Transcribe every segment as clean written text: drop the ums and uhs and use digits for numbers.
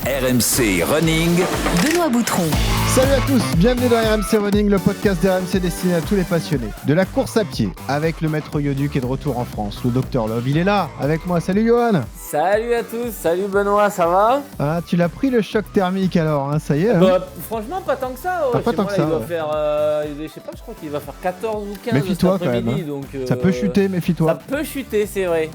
RMC Running. Benoît Boutron. Salut à tous, bienvenue dans RMC Running, le podcast d'RMC destiné à tous les passionnés de la course à pied avec le maître Yodu qui est de retour en France, le docteur Love. Il est là avec moi, salut Johan. Salut à tous, salut Benoît, ça va? Ah, tu l'as pris le choc thermique alors, hein, ça y est hein. Franchement, pas tant que ça. Pas tant que ça. Il va faire, je sais pas, je crois qu'il va faire 14 ou 15 Méfie-toi cet quand même, après-midi. hein. Donc, Ça peut chuter, méfie-toi. Ça peut chuter, c'est vrai.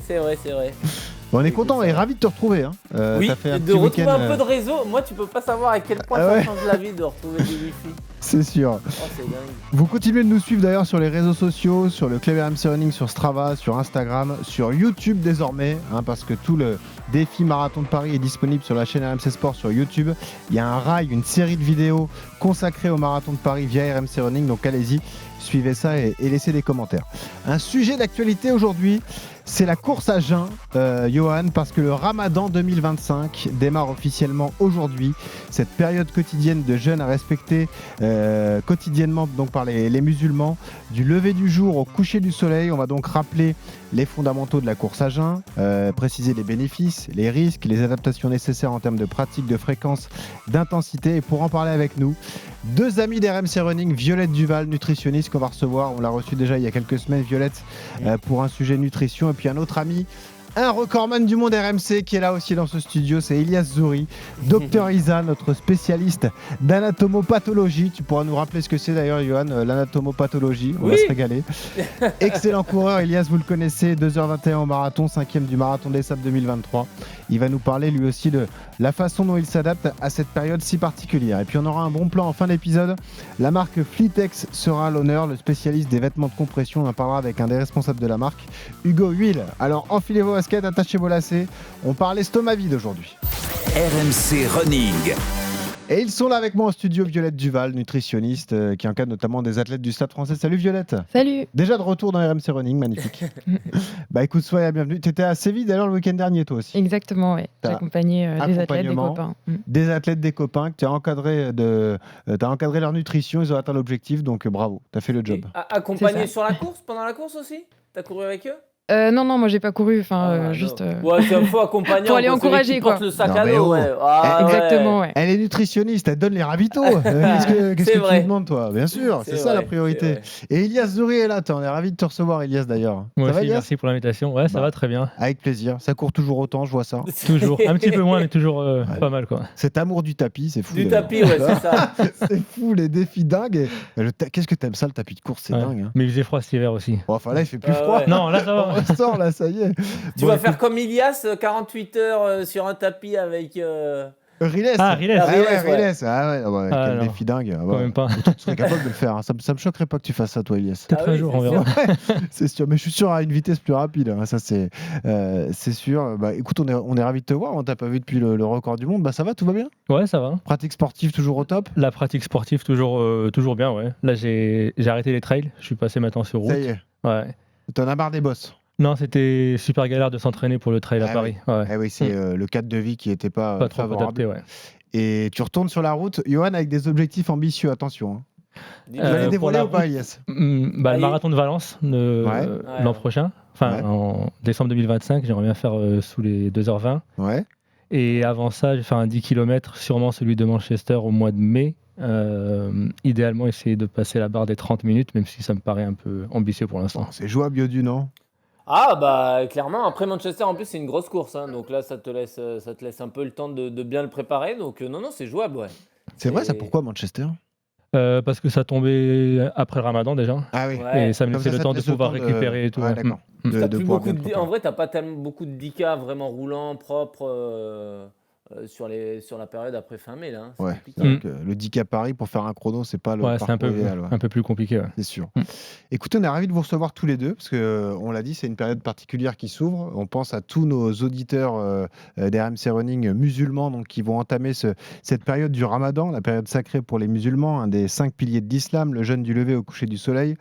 Bon, on est content et ravi de te retrouver. Hein. Oui, t'as fait un de petit retrouver week-end, un peu de réseau. Moi, tu peux pas savoir à quel point ça change la vie de retrouver du wifi. C'est sûr. Oh, c'est dingue. Vous continuez de nous suivre d'ailleurs sur les réseaux sociaux, sur le club RMC Running, sur Strava, sur Instagram, sur YouTube désormais, hein, parce que tout le défi Marathon de Paris est disponible sur la chaîne RMC Sport sur YouTube. Il y a un rail, une série de vidéos consacrées au Marathon de Paris via RMC Running, donc allez-y, suivez ça et laissez des commentaires. Un sujet d'actualité aujourd'hui, c'est la course à jeun, Johan, parce que le Ramadan 2025 démarre officiellement aujourd'hui. Cette période quotidienne de jeûne à respecter quotidiennement donc par les musulmans, du lever du jour au coucher du soleil. On va donc rappeler les fondamentaux de la course à jeun, préciser les bénéfices, les risques, les adaptations nécessaires en termes de pratique, de fréquence, d'intensité. Et pour en parler avec nous, deux amis d'RMC Running, Violette Duval, nutritionniste qu'on va recevoir. On l'a reçue déjà il y a quelques semaines, Violette, pour un sujet nutrition. Et puis un autre ami, un recordman du monde RMC qui est là aussi dans ce studio, c'est Ilyas Zouri, docteur Isa, notre spécialiste d'anatomopathologie. Tu pourras nous rappeler ce que c'est d'ailleurs, Johan, l'anatomopathologie. On va se régaler. Excellent coureur, Ilyas, vous le connaissez, 2h21 au marathon, 5e du marathon des Sables 2023. Il va nous parler lui aussi de la façon dont il s'adapte à cette période si particulière. Et puis on aura un bon plan en fin d'épisode. La marque Fleetex sera à l'honneur, le spécialiste des vêtements de compression. On en parlera avec un des responsables de la marque, Hugo Huil. Alors enfilez vos baskets, attachez vos lacets. On parle estomac vide aujourd'hui. RMC Running. Et ils sont là avec moi en studio, Violette Duval, nutritionniste, qui encadre notamment des athlètes du Stade français. Salut Violette. Salut. Déjà de retour dans RMC Running, magnifique. Bah écoute, sois la bienvenue. Tu étais à Séville d'ailleurs le week-end dernier toi aussi. Exactement, oui. J'ai accompagné des athlètes, des copains. Des athlètes, des copains que tu as encadré, t'as encadré leur nutrition, ils ont atteint l'objectif, donc bravo, tu as fait le job. Accompagné sur la course, pendant la course aussi? T'as couru avec eux? Non, moi j'ai pas couru, juste. Ouais, c'est un faux accompagnant. Pour aller encourager quoi. Le sac à dos, ouais. Exactement, ouais. Elle est nutritionniste, elle donne les ravitaux. Qu'est-ce que tu lui demandes, toi? Bien sûr, c'est ça la priorité. Et Ilyas Zouri est là, on est ravis de te recevoir, Ilyas d'ailleurs. Moi ça aussi, va, merci pour l'invitation. Ouais, ça va très bien. Avec plaisir. Ça court toujours autant, je vois ça. Toujours. Un petit peu moins, mais toujours pas mal, quoi. Cet amour du tapis, c'est fou. Du tapis, ouais, c'est ça. C'est fou, les défis dingues. Qu'est-ce que t'aimes ça, le tapis de course, c'est dingue. Hein. Mais il faisait froid cet hiver aussi. Bon, enfin là, il fait plus froid. Ouais. Non, là, ça va. On ressort, là, ça y est. Tu vas faire comme Ilyas, 48 heures sur un tapis avec... Riles. Riles. Quel défi dingue. Quand même pas. Tu serais capable de le faire. Hein. Ça me choquerait pas que tu fasses ça, toi, Ilyas. Peut-être un jour, on verra. C'est sûr, mais je suis sûr à une vitesse plus rapide. Hein. Ça, c'est sûr. Bah, écoute, on est ravis de te voir. On t'a pas vu depuis le record du monde. Bah, ça va, tout va bien? Ouais, ça va. Pratique sportive toujours au top? La pratique sportive, toujours bien, ouais. Là, j'ai arrêté les trails. Je suis passé maintenant sur route. Ça y est. Ouais. T'en as marre des bosses? Non, c'était super galère de s'entraîner pour le trail à Paris. Oui. Ouais. Oui, c'est le cadre de vie qui n'était pas trop favorable. adapté, ouais. Et tu retournes sur la route, Johan, avec des objectifs ambitieux, attention. Hein. Tu vas les dévoiler ou pas, Ilyas? Le marathon de Valence l'an prochain, en décembre 2025, j'aimerais bien faire sous les 2h20. Ouais. Et avant ça, je vais faire un 10 km, sûrement celui de Manchester au mois de mai. Idéalement, essayer de passer la barre des 30 minutes, même si ça me paraît un peu ambitieux pour l'instant. C'est jouable, Yodu, non? Ah bah clairement, après Manchester en plus c'est une grosse course, hein, donc là ça te laisse un peu le temps de bien le préparer, donc non c'est jouable, ouais. C'est vrai ça, pourquoi Manchester? Parce que ça tombait après le Ramadan déjà. Ah oui. Et ça me laissait le temps de pouvoir récupérer et tout. Ouais, d'accord. En vrai t'as pas tellement beaucoup de 10K vraiment roulants, propres sur la période après fin mai là. Hein, ouais. Donc, le 10K Paris pour faire un chrono, c'est pas le parcours idéal. Un peu plus compliqué. Ouais. C'est sûr. Écoutez, on est ravis de vous recevoir tous les deux parce que on l'a dit, c'est une période particulière qui s'ouvre. On pense à tous nos auditeurs d'RMC Running musulmans, donc qui vont entamer cette période du Ramadan, la période sacrée pour les musulmans, un des 5 piliers de l'islam, le jeûne du lever au coucher du soleil.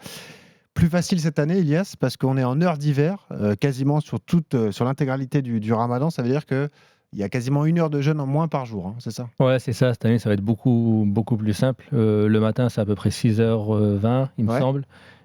Plus facile cette année, Ilyas, parce qu'on est en heure d'hiver, quasiment sur l'intégralité du Ramadan. Ça veut dire que il y a quasiment 1 heure de jeûne en moins par jour, hein, c'est ça? Ouais, c'est ça. Cette année, ça va être beaucoup, beaucoup plus simple. Le matin, c'est à peu près 6h20, il me semble.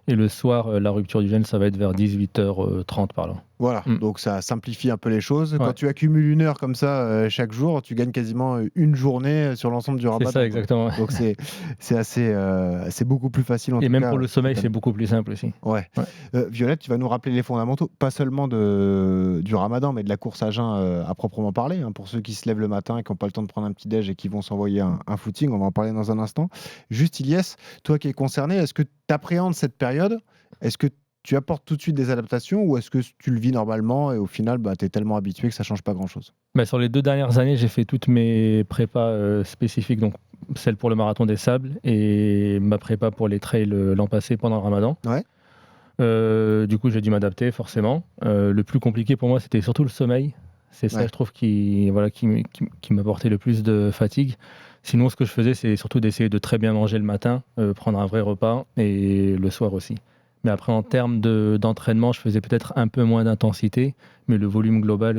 Et le soir, la rupture du jeûne, ça va être vers 18h30 par là. Voilà, donc ça simplifie un peu les choses. Quand tu accumules 1 heure comme ça chaque jour, tu gagnes quasiment une journée sur l'ensemble du Ramadan. C'est ça, exactement. Donc c'est beaucoup plus facile en Et tout même cas, pour le sommeil, c'est beaucoup plus simple aussi. Ouais. Violette, tu vas nous rappeler les fondamentaux, pas seulement du Ramadan, mais de la course à jeun à proprement parler. Pour ceux qui se lèvent le matin et qui n'ont pas le temps de prendre un petit déj et qui vont s'envoyer un footing, on va en parler dans un instant. Juste, Ilyes, toi qui es concerné, est-ce que tu appréhendes cette période ? Est-ce que tu apportes tout de suite des adaptations ou est-ce que tu le vis normalement et au final, tu es tellement habitué que ça ne change pas grand-chose ? Sur les 2 dernières années, j'ai fait toutes mes prépas spécifiques, donc celle pour le marathon des sables et ma prépa pour les trails l'an passé pendant le Ramadan. Ouais. Du coup, j'ai dû m'adapter forcément. Le plus compliqué pour moi, c'était surtout le sommeil. C'est ça, je trouve, qui m'apportait le plus de fatigue. Sinon, ce que je faisais, c'est surtout d'essayer de très bien manger le matin, prendre un vrai repas et le soir aussi. Mais après, en termes d'entraînement, je faisais peut-être un peu moins d'intensité, mais le volume global,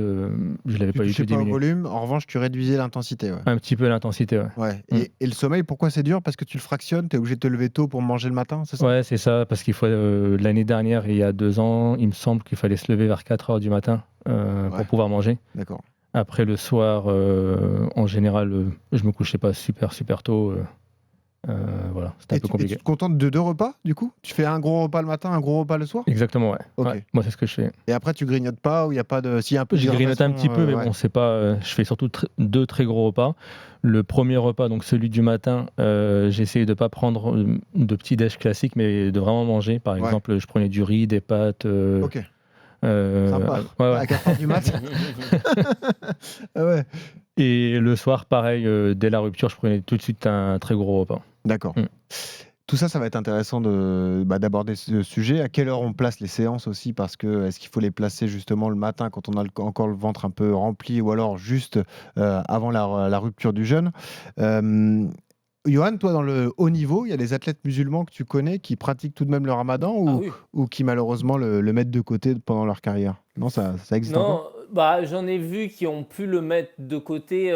je ne l'avais pas du tout diminué. Pas au volume, en revanche, tu réduisais l'intensité. Ouais. Un petit peu l'intensité, ouais. Et le sommeil, pourquoi c'est dur ? Parce que tu le fractionnes, tu es obligé de te lever tôt pour manger le matin, c'est ça ? Ouais, c'est ça, parce qu'il faut, l'année dernière, il y a 2 ans, il me semble qu'il fallait se lever vers 4 heures du matin pour pouvoir manger. D'accord. Après, le soir, en général, je me couchais pas super tôt. Voilà, c'était un peu compliqué. Et tu te contentes de 2 repas, du coup ? Tu fais un gros repas le matin, un gros repas le soir ? Exactement, ouais. Ok. Ouais, moi, c'est ce que je fais. Et après, tu grignotes pas ou il n'y a pas de... S'il y a un peu de Je grignote un petit peu, mais ouais. bon, c'est pas. Je fais surtout 2 très gros repas. Le premier repas, donc celui du matin, j'essayais de pas prendre de petit déj classique, mais de vraiment manger. Par exemple, je prenais du riz, des pâtes. Ok. Sympa. À 4 heures du mat. Ouais. Et le soir, pareil, dès la rupture, je prenais tout de suite un très gros repas. D'accord. Tout ça, ça va être intéressant d'aborder ce sujet. À quelle heure on place les séances aussi ? Parce que est-ce qu'il faut les placer justement le matin quand on a encore le ventre un peu rempli ou alors juste avant la rupture du jeûne ? Johan, toi, dans le haut niveau, il y a des athlètes musulmans que tu connais qui pratiquent tout de même le ramadan ou qui malheureusement le mettent de côté pendant leur carrière ? Non, ça existe encore ? J'en ai vu qui ont pu le mettre de côté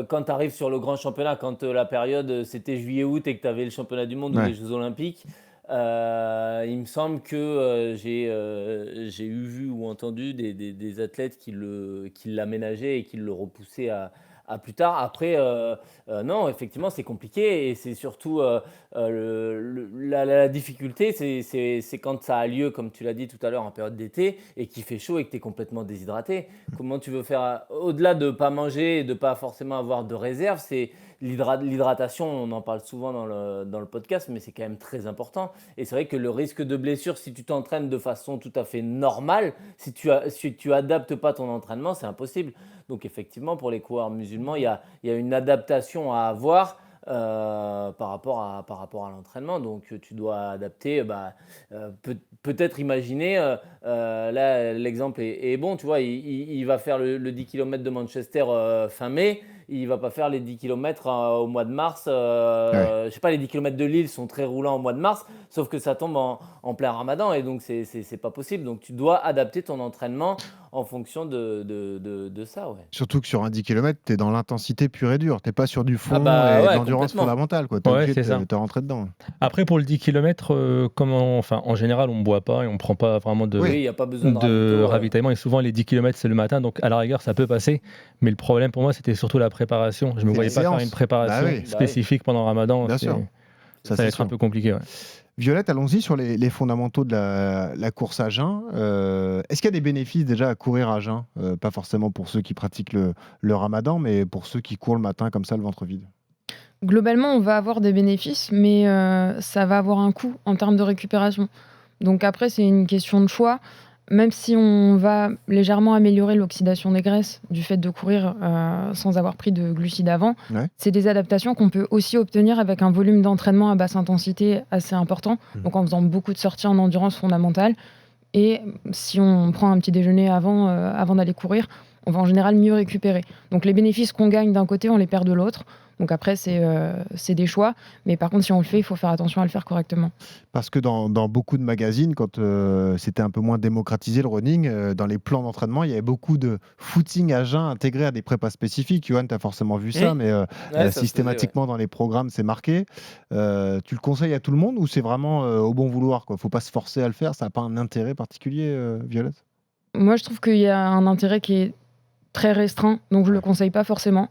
quand tu arrives sur le grand championnat, quand la période c'était juillet-août et que tu avais le championnat du monde ou les Jeux Olympiques. Il me semble que j'ai vu ou entendu des athlètes qui l'aménageaient et qui le repoussaient à plus tard. Après, non, effectivement, c'est compliqué et c'est surtout la difficulté, c'est quand ça a lieu, comme tu l'as dit tout à l'heure, en période d'été et qu'il fait chaud et que tu es complètement déshydraté. Comment tu veux faire, au-delà de ne pas manger et de ne pas forcément avoir de réserve, c'est l'hydratation, on en parle souvent dans le podcast, mais c'est quand même très important. Et c'est vrai que le risque de blessure, si tu t'entraînes de façon tout à fait normale, si tu adaptes pas ton entraînement, c'est impossible. Donc effectivement, pour les coureurs musulmans, il y a une adaptation à avoir par rapport à l'entraînement. Donc tu dois adapter, peut-être imaginer, là l'exemple est bon, tu vois, il va faire le 10 km de Manchester fin mai. Il ne va pas faire les 10 km au mois de mars. Je sais pas, les 10 km de Lille sont très roulants au mois de mars, sauf que ça tombe en plein ramadan et donc c'est pas possible. Donc tu dois adapter ton entraînement en fonction de ça. Ouais. Surtout que sur un 10 km, tu es dans l'intensité pure et dure. Tu n'es pas sur du fond et de l'endurance fondamentale. Tu es obligé de te rentrer dedans. Après, pour le 10 km, en général, on ne boit pas et on ne prend pas vraiment de, y a pas besoin de ravitaillement. Et souvent, les 10 km, c'est le matin. Donc, à la rigueur, ça peut passer. Mais le problème pour moi, c'était surtout la préparation. Je ne me voyais pas faire une préparation spécifique pendant le Ramadan. Bien sûr. Ça va être un peu compliqué. Ouais. Violette, allons-y sur les fondamentaux de la course à jeun. Est-ce qu'il y a des bénéfices déjà à courir à jeun ? Pas forcément pour ceux qui pratiquent le Ramadan, mais pour ceux qui courent le matin comme ça, le ventre vide. Globalement, on va avoir des bénéfices, mais ça va avoir un coût en termes de récupération. Donc après, c'est une question de choix. Même si on va légèrement améliorer l'oxydation des graisses du fait de courir sans avoir pris de glucides avant, c'est des adaptations qu'on peut aussi obtenir avec un volume d'entraînement à basse intensité assez important, donc en faisant beaucoup de sorties en endurance fondamentale. Et si on prend un petit déjeuner avant d'aller courir, on va en général mieux récupérer. Donc les bénéfices qu'on gagne d'un côté, on les perd de l'autre. Donc après, c'est des choix. Mais par contre, si on le fait, il faut faire attention à le faire correctement. Parce que dans beaucoup de magazines, quand c'était un peu moins démocratisé le running, dans les plans d'entraînement, il y avait beaucoup de footing à jeun intégré à des prépas spécifiques. Johan, tu as forcément vu ça, mais systématiquement dans les programmes, c'est marqué. Tu le conseilles à tout le monde ou c'est vraiment au bon vouloir ? Il ne faut pas se forcer à le faire. Ça n'a pas un intérêt particulier, Violette ? Moi, je trouve qu'il y a un intérêt qui est très restreint, donc je le conseille pas forcément.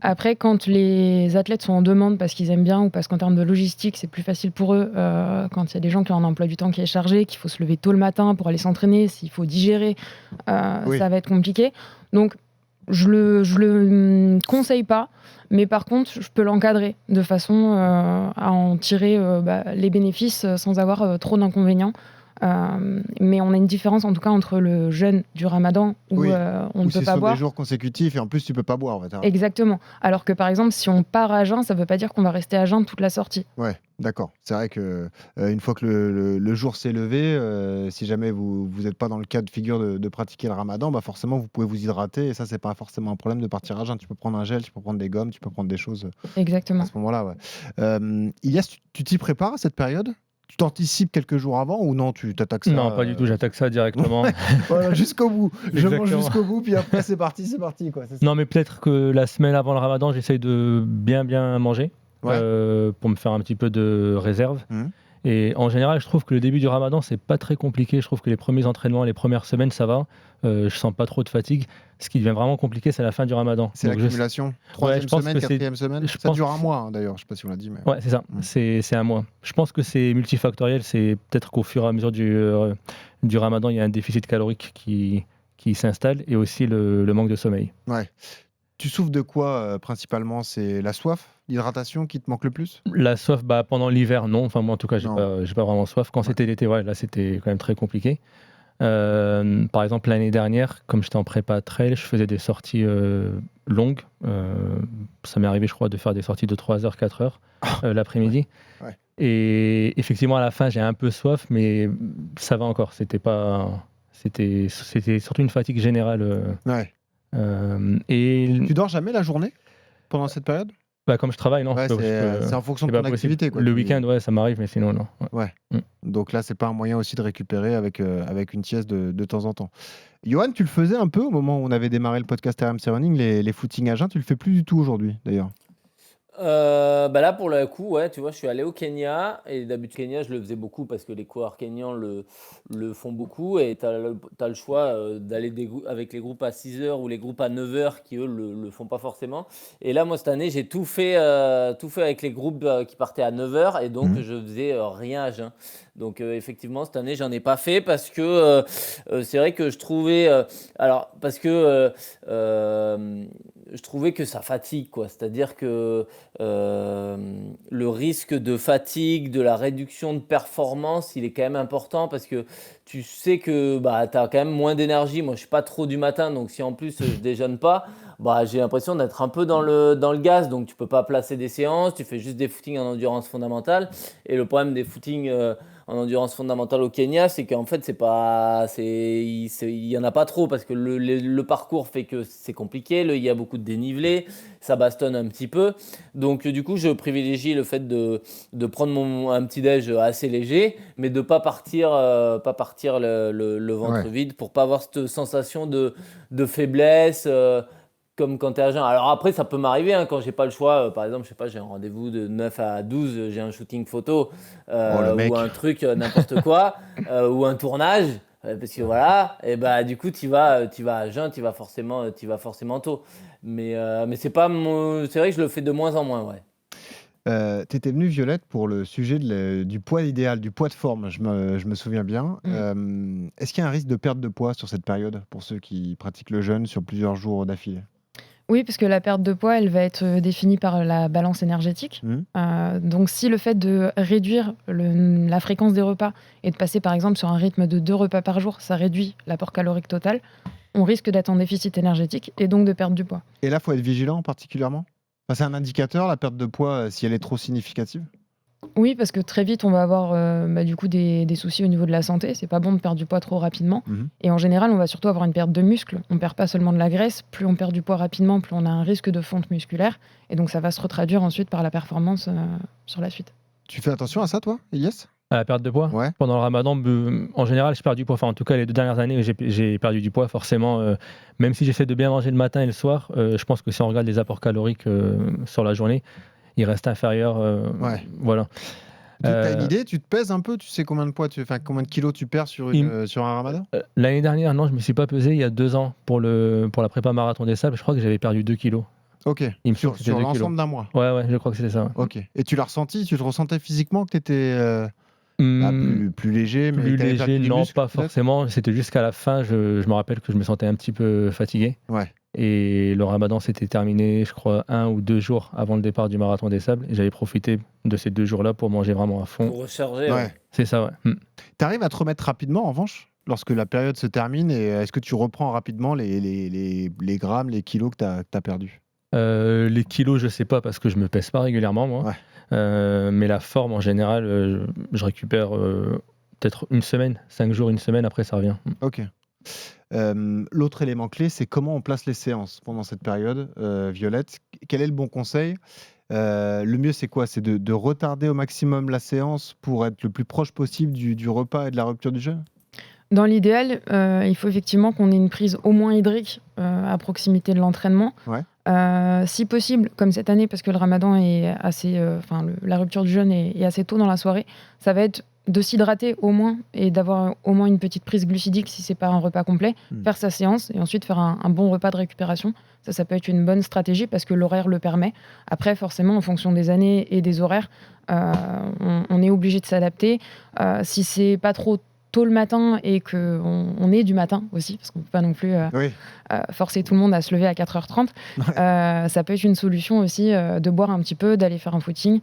Après, quand les athlètes sont en demande parce qu'ils aiment bien ou parce qu'en termes de logistique, c'est plus facile pour eux, quand il y a des gens qui ont un emploi du temps qui est chargé, qu'il faut se lever tôt le matin pour aller s'entraîner, s'il faut digérer, Oui. ça va être compliqué. Donc, je le conseille pas, mais par contre, je peux l'encadrer de façon à en tirer les bénéfices sans avoir trop d'inconvénients. Mais on a une différence en tout cas entre le jeûne du Ramadan où Oui. on Ou ne c'est peut pas sur boire. des jours consécutifs et en plus tu peux pas boire. Exactement. Alors que par exemple, si on part à jeun, ça ne veut pas dire qu'on va rester à jeun toute la sortie. Ouais, d'accord. C'est vrai que une fois que le jour s'est levé, si jamais vous n'êtes pas dans le cas de figure de pratiquer le ramadan, bah forcément vous pouvez vous hydrater et ça, c'est pas forcément un problème de partir à jeun. Tu peux prendre un gel, tu peux prendre des gommes, tu peux prendre des choses à Exactement. ce moment-là. Ouais. Ilias, tu t'y prépares à cette période? Tu t'anticipes quelques jours avant ou non, tu t'attaques ça Non, pas du tout, j'attaque ça directement. Voilà, jusqu'au bout. Je mange Exactement. jusqu'au bout, puis après c'est parti, quoi. C'est ça. Non, mais peut-être que la semaine avant le ramadan, j'essaye de bien manger Ouais. pour me faire un petit peu de réserve. Mhm. Et en général, je trouve que le début du ramadan, c'est pas très compliqué. Je trouve que les premiers entraînements, les premières semaines, ça va. Je sens pas trop de fatigue. Ce qui devient vraiment compliqué, c'est la fin du ramadan. C'est Donc, l'accumulation. je Troisième pense semaine, que c'est- quatrième semaine. je Ça pense- dure un mois, hein, d'ailleurs. Je sais pas si on l'a dit, mais. Ouais, c'est ça. Mm. C'est un mois. Je pense que c'est multifactoriel. C'est peut-être qu'au fur et à mesure du ramadan, il y a un déficit calorique qui s'installe et aussi le manque de sommeil. Ouais. Tu souffres de quoi principalement? C'est la soif, l'hydratation qui te manque le plus? La soif, pendant l'hiver, non. Enfin, moi, en tout cas, j'ai Non. pas vraiment soif. Quand c'était l'été, ouais, là, c'était quand même très compliqué. Par exemple, l'année dernière, comme j'étais en prépa trail, je faisais des sorties longues. Ça m'est arrivé, je crois, de faire des sorties de 3 heures, 4 heures l'après-midi. Ouais. Et effectivement, à la fin, j'ai un peu soif, mais ça va encore. C'était surtout une fatigue générale. Ouais. Et Tu dors jamais la journée pendant cette période? comme je travaille, non. Ouais, je peux- c'est en fonction c'est de pas ton possible. activité, quoi. Le Tu- week-end, ouais, ça m'arrive, mais sinon, non. Ouais. Donc là, c'est pas un moyen aussi de récupérer avec une sieste de temps en temps. Johan, tu le faisais un peu au moment où on avait démarré le podcast RMC Running, les footings à jeun. Tu le fais plus du tout aujourd'hui, d'ailleurs. Là, pour le coup, ouais, tu vois, je suis allé au Kenya et d'habitude, Kenya, je le faisais beaucoup parce que les coureurs kenyans le font beaucoup et tu as le choix d'aller avec les groupes à 6 heures ou les groupes à 9 heures qui, eux, le font pas forcément. Et là, moi, cette année, j'ai tout fait avec les groupes qui partaient à 9 heures et donc je faisais rien à jeun. Donc, effectivement, cette année, j'en ai pas fait parce que c'est vrai que je trouvais. Je trouvais que ça fatigue, quoi. C'est-à-dire que le risque de fatigue, de la réduction de performance, il est quand même important parce que tu sais que tu as quand même moins d'énergie. Moi, je suis pas trop du matin, donc si en plus je déjeune pas, j'ai l'impression d'être un peu dans le gaz. Donc, tu peux pas placer des séances, tu fais juste des footings en endurance fondamentale. Et le problème des footings en endurance fondamentale au Kenya, c'est qu'en fait, il y en a pas trop parce que le parcours fait que c'est compliqué. Il y a beaucoup de dénivelé, ça bastonne un petit peu. Donc, du coup, je privilégie le fait de prendre un petit déj assez léger, mais de pas partir le ventre vide pour pas avoir cette sensation de faiblesse. Comme quand tu es à jeun. Alors après, ça peut m'arriver quand j'ai pas le choix. Par exemple, je sais pas, j'ai un rendez-vous de 9 à 12, j'ai un shooting photo le mec. ou un truc, n'importe quoi, ou un tournage. Parce que voilà, et du coup, tu vas à jeun, tu vas forcément tôt. Mais c'est pas c'est vrai que je le fais de moins en moins, ouais. Tu étais venue, Violette, pour le sujet du poids idéal, du poids de forme, je me souviens bien. Est-ce qu'il y a un risque de perte de poids sur cette période pour ceux qui pratiquent le jeûne sur plusieurs jours d'affilée? Oui, parce que la perte de poids, elle va être définie par la balance énergétique. Donc, si le fait de réduire la fréquence des repas et de passer, par exemple, sur un rythme de 2 repas par jour, ça réduit l'apport calorique total, on risque d'être en déficit énergétique et donc de perdre du poids. Et là, il faut être vigilant particulièrement? C'est un indicateur, la perte de poids, si elle est trop significative? Oui, parce que très vite, on va avoir du coup des soucis au niveau de la santé. C'est pas bon de perdre du poids trop rapidement. Et en général, on va surtout avoir une perte de muscle. On perd pas seulement de la graisse. Plus on perd du poids rapidement, plus on a un risque de fonte musculaire. Et donc, ça va se retraduire ensuite par la performance sur la suite. Tu fais attention à ça, toi, Elias? À la perte de poids? Ouais. Pendant le ramadan, en général, je perds du poids. Enfin, en tout cas, les 2 dernières années, j'ai perdu du poids, forcément. Même si j'essaie de bien manger le matin et le soir, je pense que si on regarde les apports caloriques sur la journée, il reste inférieur. Voilà. Tu as une Euh, idée, tu te pèses un peu, tu sais combien de poids, combien de kilos tu perds sur, sur un ramadan? L'année dernière, non, je me suis pas pesé. Il y a 2 ans pour la prépa marathon des sables, je crois que j'avais perdu 2 kilos. Ok, Il me semble que c'était sur 2 kilos. l'ensemble d'un mois. Ouais, je crois que c'était ça. Ouais. Ok. Et tu l'as ressenti, tu te ressentais physiquement que tu étais Hum, plus léger, mais Plus que t'avais perdu léger, des non, muscles, pas peut-être? forcément. C'était jusqu'à la fin, je me rappelle que je me sentais un petit peu fatigué. Ouais. Et le ramadan s'était terminé, je crois, 1 ou 2 jours avant le départ du marathon des sables. Et j'avais profité de ces 2 jours-là pour manger vraiment à fond. Pour recharger. Ouais. C'est ça, ouais. Tu arrives à te remettre rapidement, en revanche, lorsque la période se termine, et est-ce que tu reprends rapidement les grammes, les kilos que tu as perdus? Les kilos, je sais pas parce que je me pèse pas régulièrement, moi. Ouais. Mais la forme, en général, je récupère peut-être une semaine, 5 jours, une semaine, après ça revient. Ok. L'autre élément clé, c'est comment on place les séances pendant cette période, Violette. Quel est le bon conseil? Le mieux, c'est quoi? C'est de retarder au maximum la séance pour être le plus proche possible du repas et de la rupture du jeûne? Dans l'idéal, il faut effectivement qu'on ait une prise au moins hydrique à proximité de l'entraînement. Ouais. Si possible, comme cette année, parce que le ramadan est assez, la rupture du jeûne est assez tôt dans la soirée, ça va être de s'hydrater au moins et d'avoir au moins une petite prise glucidique si c'est pas un repas complet, faire sa séance et ensuite faire un bon repas de récupération. Ça peut être une bonne stratégie parce que l'horaire le permet. Après, forcément, en fonction des années et des horaires, on est obligé de s'adapter. Si c'est pas trop tôt le matin et qu'on est du matin aussi, parce qu'on ne peut pas non plus Oui. forcer tout le monde à se lever à 4h30, ça peut être une solution aussi de boire un petit peu, d'aller faire un footing.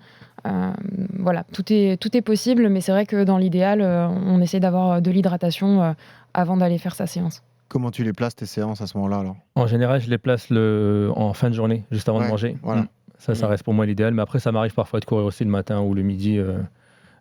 Voilà, tout est possible, mais c'est vrai que dans l'idéal, on essaie d'avoir de l'hydratation avant d'aller faire sa séance. Comment tu les places, tes séances, à ce moment-là, alors? En général, je les place en fin de journée, juste avant de Ouais, manger. voilà. Ça reste pour moi l'idéal. Mais après, ça m'arrive parfois de courir aussi le matin ou le midi.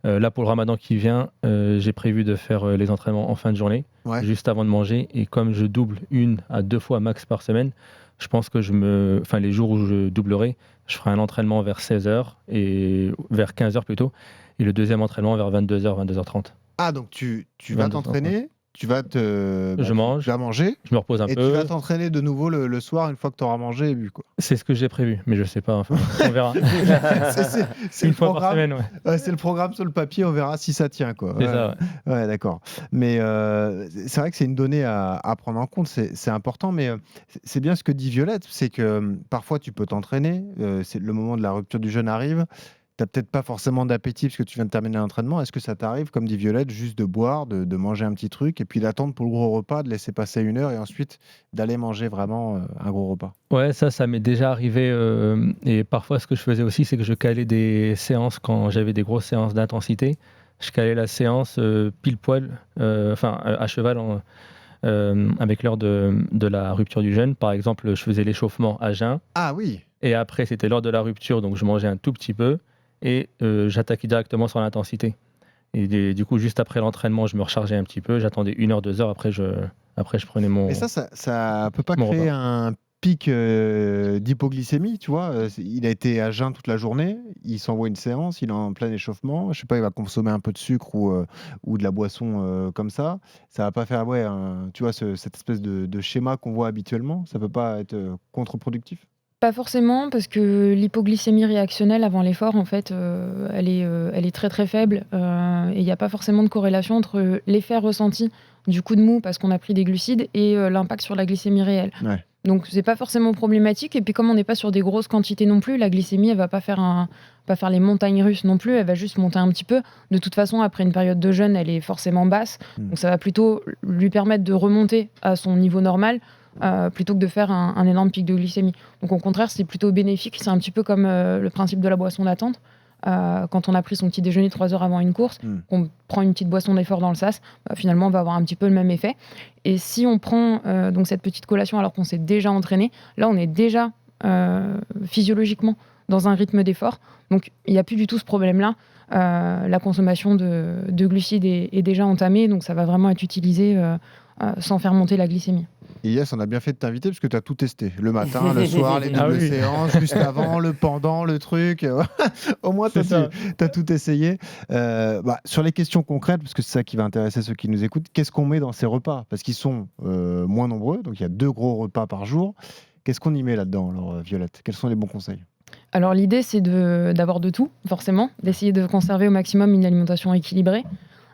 Là, pour le ramadan qui vient, j'ai prévu de faire les entraînements en fin de journée, Ouais. juste avant de manger. Et comme je double 1 à 2 fois max par semaine, je pense que les jours où je doublerai, je ferai un entraînement vers 16h et vers 15h plutôt. Et le deuxième entraînement vers 22h, 22h30. Ah, donc tu vas 22h30. t'entraîner, tu vas Je mange, tu vas manger, je me repose un et tu peu. vas t'entraîner de nouveau le soir une fois que tu auras mangé et bu, quoi. C'est ce que j'ai prévu, mais je sais pas. Enfin, on verra. C'est Une le fois par programme. semaine, ouais. Ouais, c'est le programme sur le papier, on verra si ça tient, quoi. C'est Ouais, ça, ouais. ouais, d'accord. Mais c'est vrai que c'est une donnée à prendre en compte, c'est important, mais c'est bien ce que dit Violette, c'est que parfois tu peux t'entraîner, c'est le moment de la rupture du jeûne arrive, tu n'as peut-être pas forcément d'appétit parce que tu viens de terminer l'entraînement. Est-ce que ça t'arrive, comme dit Violette, juste de boire, de manger un petit truc, et puis d'attendre pour le gros repas, de laisser passer 1 heure, et ensuite d'aller manger vraiment un gros repas? Ouais, ça m'est déjà arrivé. Et parfois, ce que je faisais aussi, c'est que je calais des séances quand j'avais des grosses séances d'intensité. Je calais la séance pile poil, à cheval avec l'heure de la rupture du jeûne. Par exemple, je faisais l'échauffement à jeun. Ah oui. Et après, c'était l'heure de la rupture, donc je mangeais un tout petit peu. Et j'attaquais directement sur l'intensité. Et du coup, juste après l'entraînement, je me rechargeais un petit peu. J'attendais 1 heure, 2 heures. Après, je prenais mon. Mais ça peut pas Mon créer repas. un pic d'hypoglycémie, tu vois? Il a été à jeun toute la journée, il s'envoie une séance, il est en plein échauffement, je sais pas, il va consommer un peu de sucre ou de la boisson comme ça. Ça va pas faire, ouais, tu vois, cette espèce de schéma qu'on voit habituellement, ça peut pas être contre-productif? Pas forcément, parce que l'hypoglycémie réactionnelle avant l'effort, en fait, elle est très très faible. Et il n'y a pas forcément de corrélation entre l'effet ressenti du coup de mou parce qu'on a pris des glucides et l'impact sur la glycémie réelle. Ouais. Donc c'est pas forcément problématique. Et puis comme on n'est pas sur des grosses quantités non plus, la glycémie elle va pas faire les montagnes russes non plus. Elle va juste monter un petit peu. De toute façon, après une période de jeûne, elle est forcément basse. Donc ça va plutôt lui permettre de remonter à son niveau normal. Plutôt que de faire un énorme pic de glycémie. Donc au contraire, c'est plutôt bénéfique. C'est un petit peu comme le principe de la boisson d'attente. Quand on a pris son petit déjeuner 3 heures avant une course, qu'on prend une petite boisson d'effort dans le sas, finalement on va avoir un petit peu le même effet. Et si on prend donc cette petite collation alors qu'on s'est déjà entraîné, là on est déjà physiologiquement dans un rythme d'effort. Donc il n'y a plus du tout ce problème-là. La consommation de glucides est déjà entamée, donc ça va vraiment être utilisé sans faire monter la glycémie. Et yes, on a bien fait de t'inviter parce que tu as tout testé. Le matin, le soir, les doubles séances, juste avant, le pendant, le truc. Au moins, tu as tout essayé. Sur les questions concrètes, parce que c'est ça qui va intéresser ceux qui nous écoutent, qu'est-ce qu'on met dans ces repas? Parce qu'ils sont moins nombreux, donc il y a 2 gros repas par jour. Qu'est-ce qu'on y met là-dedans, alors, Violette? Quels sont les bons conseils? Alors l'idée, c'est d'avoir de tout, forcément, d'essayer de conserver au maximum une alimentation équilibrée.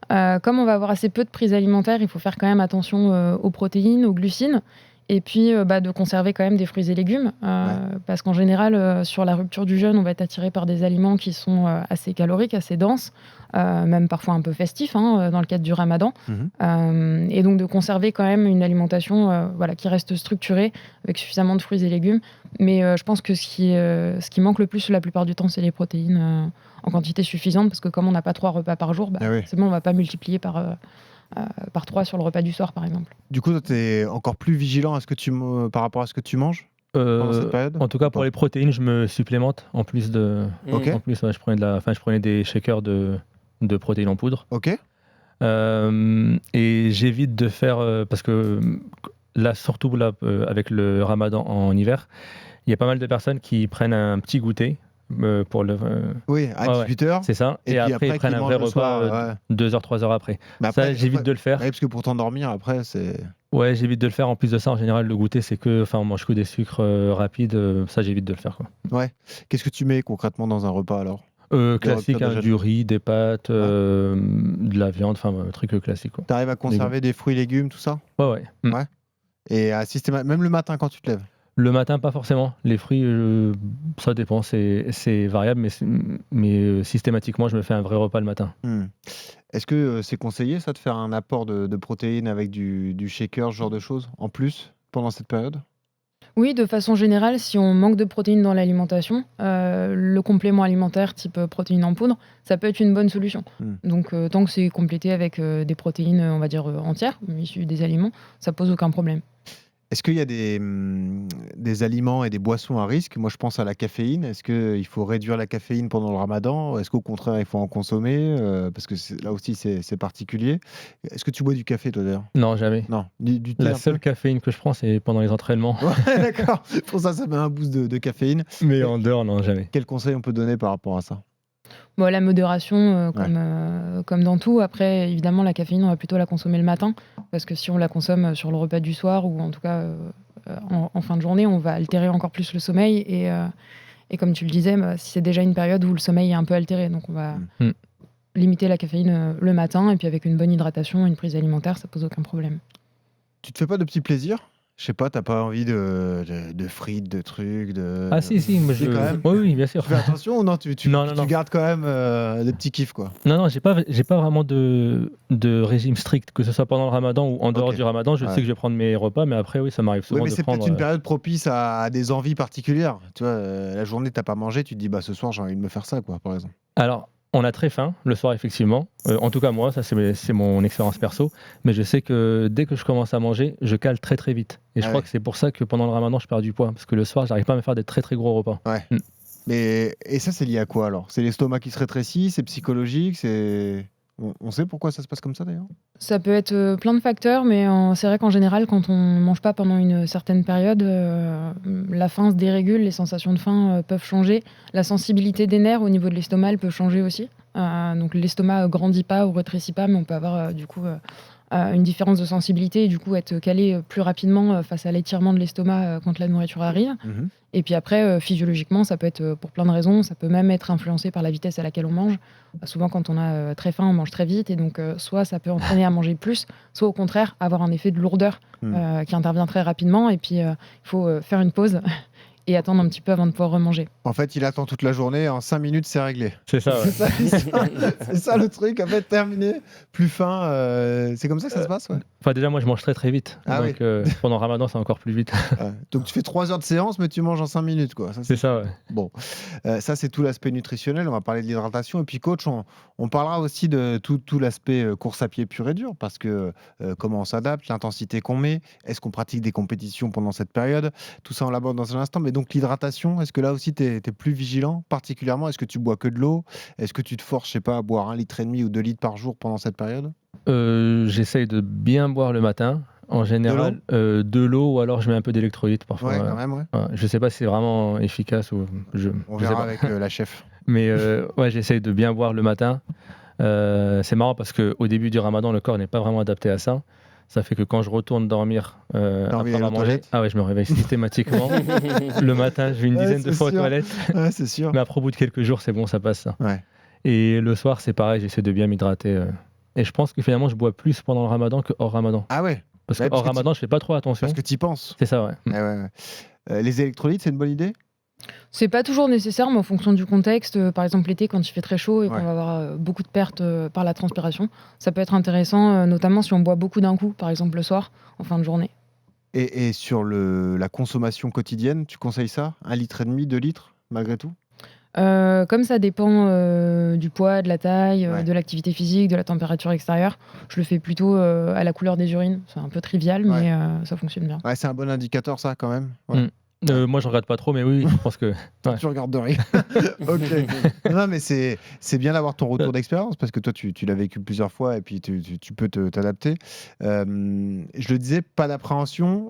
Comme on va avoir assez peu de prise alimentaire, il faut faire quand même attention aux protéines, aux glucides, et puis de conserver quand même des fruits et légumes, parce qu'en général, sur la rupture du jeûne, on va être attiré par des aliments qui sont assez caloriques, assez denses, même parfois un peu festifs, dans le cadre du ramadan. Et donc de conserver quand même une alimentation qui reste structurée, avec suffisamment de fruits et légumes. Mais je pense que ce qui manque le plus la plupart du temps, c'est les protéines en quantité suffisante, parce que comme on n'a pas 3 repas par jour, c'est bon, on ne va pas multiplier par 3 sur le repas du soir, par exemple. Du coup, toi, tu es encore plus vigilant par rapport à ce que tu manges pendant cette période? En tout cas, pour les protéines, je me supplémente en plus de. Ok. En plus, je prenais des shakers de protéines en poudre. Ok. Et j'évite de faire parce que là, surtout là, avec le Ramadan en hiver, il y a pas mal de personnes qui prennent un petit goûter pour le. Oui, à 18h. C'est ça. Et puis après, ils prennent un vrai repas 2h, 3h après. Mais après, Ça, j'évite de le faire. Parce que pour t'endormir, après, c'est. Ouais, j'évite de le faire. En plus de ça, en général, le goûter, c'est que, on mange que des sucres rapides. Ça, j'évite de le faire, quoi. Ouais. Qu'est-ce que tu mets concrètement dans un repas alors? Classique, du riz, des pâtes, de la viande, un truc classique. Tu arrives à conserver des fruits et légumes, tout ça? Ouais. Ouais. Et même le matin quand tu te lèves? Le matin, pas forcément. Les fruits, ça dépend, c'est variable, mais systématiquement, je me fais un vrai repas le matin. Est-ce que c'est conseillé, ça, de faire un apport de protéines avec du shaker, ce genre de choses, en plus, pendant cette période? Oui, de façon générale, si on manque de protéines dans l'alimentation, le complément alimentaire type protéines en poudre, ça peut être une bonne solution. Donc, tant que c'est complété avec des protéines, on va dire, entières, issues des aliments, ça pose aucun problème. Est-ce qu'il y a des aliments et des boissons à risque? Moi, je pense à la caféine. Est-ce qu'il faut réduire la caféine pendant le ramadan? Est-ce qu'au contraire, il faut en consommer? Parce que là aussi, c'est particulier. Est-ce que tu bois du café, toi, d'ailleurs? Non, jamais. Non. Du thé, La un peu? seule caféine que je prends, c'est pendant les entraînements. Ouais, d'accord. Pour ça met un boost de caféine. Mais en dehors, non, jamais. Quel conseil on peut donner par rapport à ça? Bon, la modération, comme dans tout. Après, évidemment, la caféine, on va plutôt la consommer le matin, parce que si on la consomme sur le repas du soir, ou en tout cas en fin de journée, on va altérer encore plus le sommeil. Et comme tu le disais, si c'est déjà une période où le sommeil est un peu altéré, donc on va limiter la caféine le matin, et puis avec une bonne hydratation, une prise alimentaire, ça pose aucun problème. Tu te fais pas de petits plaisirs? Je sais pas, t'as pas envie de frites, de trucs, de... Ah si, moi Si, quand même. Oui, bien sûr. Tu fais attention ou non? Tu Non. gardes quand même des petits kiffs, quoi. Non, j'ai pas vraiment de régime strict, que ce soit pendant le ramadan ou en dehors du ramadan. Je sais que je vais prendre mes repas, mais après, oui, ça m'arrive souvent Oui, mais de c'est prendre... peut-être une période propice à des envies particulières. Tu vois, la journée, t'as pas mangé, tu te dis, ce soir, j'ai envie de me faire ça, quoi, par exemple. Alors, on a très faim le soir, effectivement. En tout cas, moi, ça, c'est mon expérience perso. Mais je sais que dès que je commence à manger, je cale très, très vite. Et je crois que c'est pour ça que pendant le ramadan, je perds du poids. Parce que le soir, j'arrive pas à me faire des très, très gros repas. Ouais. Et ça, c'est lié à quoi, alors? C'est l'estomac qui se rétrécit? C'est psychologique? On sait pourquoi ça se passe comme ça, d'ailleurs? Ça peut être plein de facteurs, mais c'est vrai qu'en général, quand on ne mange pas pendant une certaine période, la faim se dérégule, les sensations de faim peuvent changer. La sensibilité des nerfs au niveau de l'estomac, elle peut changer aussi. Donc l'estomac grandit pas ou rétrécit pas, mais on peut avoir du coup une différence de sensibilité et du coup être calé plus rapidement face à l'étirement de l'estomac quand la nourriture arrive. Et puis après, physiologiquement, ça peut être pour plein de raisons. Ça peut même être influencé par la vitesse à laquelle on mange. Souvent, quand on a très faim, on mange très vite. Et donc, soit ça peut entraîner à manger plus, soit au contraire, avoir un effet de lourdeur qui intervient très rapidement. Et puis, il faut faire une pause et attendre un petit peu avant de pouvoir remanger. En fait, il attend toute la journée. En 5 minutes, c'est réglé. C'est ça, ouais. C'est ça le truc. En fait, terminé, plus faim. C'est comme ça que ça se passe, ouais. Enfin, déjà, moi, je mange très, très vite. Donc, pendant le ramadan, c'est encore plus vite. Donc, tu fais 3 heures de séance, mais tu manges en 5 minutes, quoi. Ça, c'est ça, ouais. Bon, ça, c'est tout l'aspect nutritionnel. On va parler de l'hydratation. Et puis, coach, on parlera aussi de tout l'aspect course à pied pur et dur, parce que comment on s'adapte, l'intensité qu'on met, est-ce qu'on pratique des compétitions pendant cette période? Tout ça, on l'aborde dans un instant. Mais donc, l'hydratation, est-ce que là aussi, tu es plus vigilant particulièrement? Est-ce que tu bois que de l'eau? Est-ce que tu te forces, je sais pas, à boire 1,5 litre ou 2 litres par jour pendant cette période? J'essaye de bien boire le matin. En général, de l'eau ou alors je mets un peu d'électrolytes parfois. Ouais, quand même, ouais. Je sais pas si c'est vraiment efficace ou on verra avec la chef. Mais j'essaye de bien boire le matin. C'est marrant parce qu'au début du ramadan, le corps n'est pas vraiment adapté à ça. Ça fait que quand je retourne dormir T'as envie après d'aller avoir aux mangé, toilettes ah ouais, je me réveille systématiquement. Le matin, je vais une Ouais, dizaine de c'est fois aux sûr. toilettes. Ouais, c'est sûr. Mais après, au bout de quelques jours, c'est bon, ça passe ça. Ouais. Et le soir, c'est pareil, j'essaie de bien m'hydrater. Et je pense que finalement, je bois plus pendant le ramadan que hors ramadan. Ah ouais, Parce Ouais, que hors ramadan, je fais pas trop attention. parce que t'y penses. C'est ça, ouais. Ouais, ouais. Les électrolytes, c'est une bonne idée? C'est pas toujours nécessaire, mais en fonction du contexte, par exemple l'été quand il fait très chaud et Ouais. qu'on va avoir beaucoup de pertes par la transpiration, ça peut être intéressant, notamment si on boit beaucoup d'un coup, par exemple le soir, en fin de journée. Et sur la consommation quotidienne, tu conseilles ça? 1,5 litre, 2 litres, malgré tout? Comme ça dépend du poids, de la taille, Ouais. de l'activité physique, de la température extérieure, je le fais plutôt à la couleur des urines. C'est un peu trivial, Ouais. mais ça fonctionne bien. Ouais, c'est un bon indicateur, ça, quand même. Ouais. Moi, je regarde pas trop, mais oui, je pense que. Ouais. Tu regardes de rien. Ok. Non, mais c'est bien d'avoir ton retour d'expérience parce que toi, tu l'as vécu plusieurs fois et puis tu peux t'adapter. Je le disais, pas d'appréhension.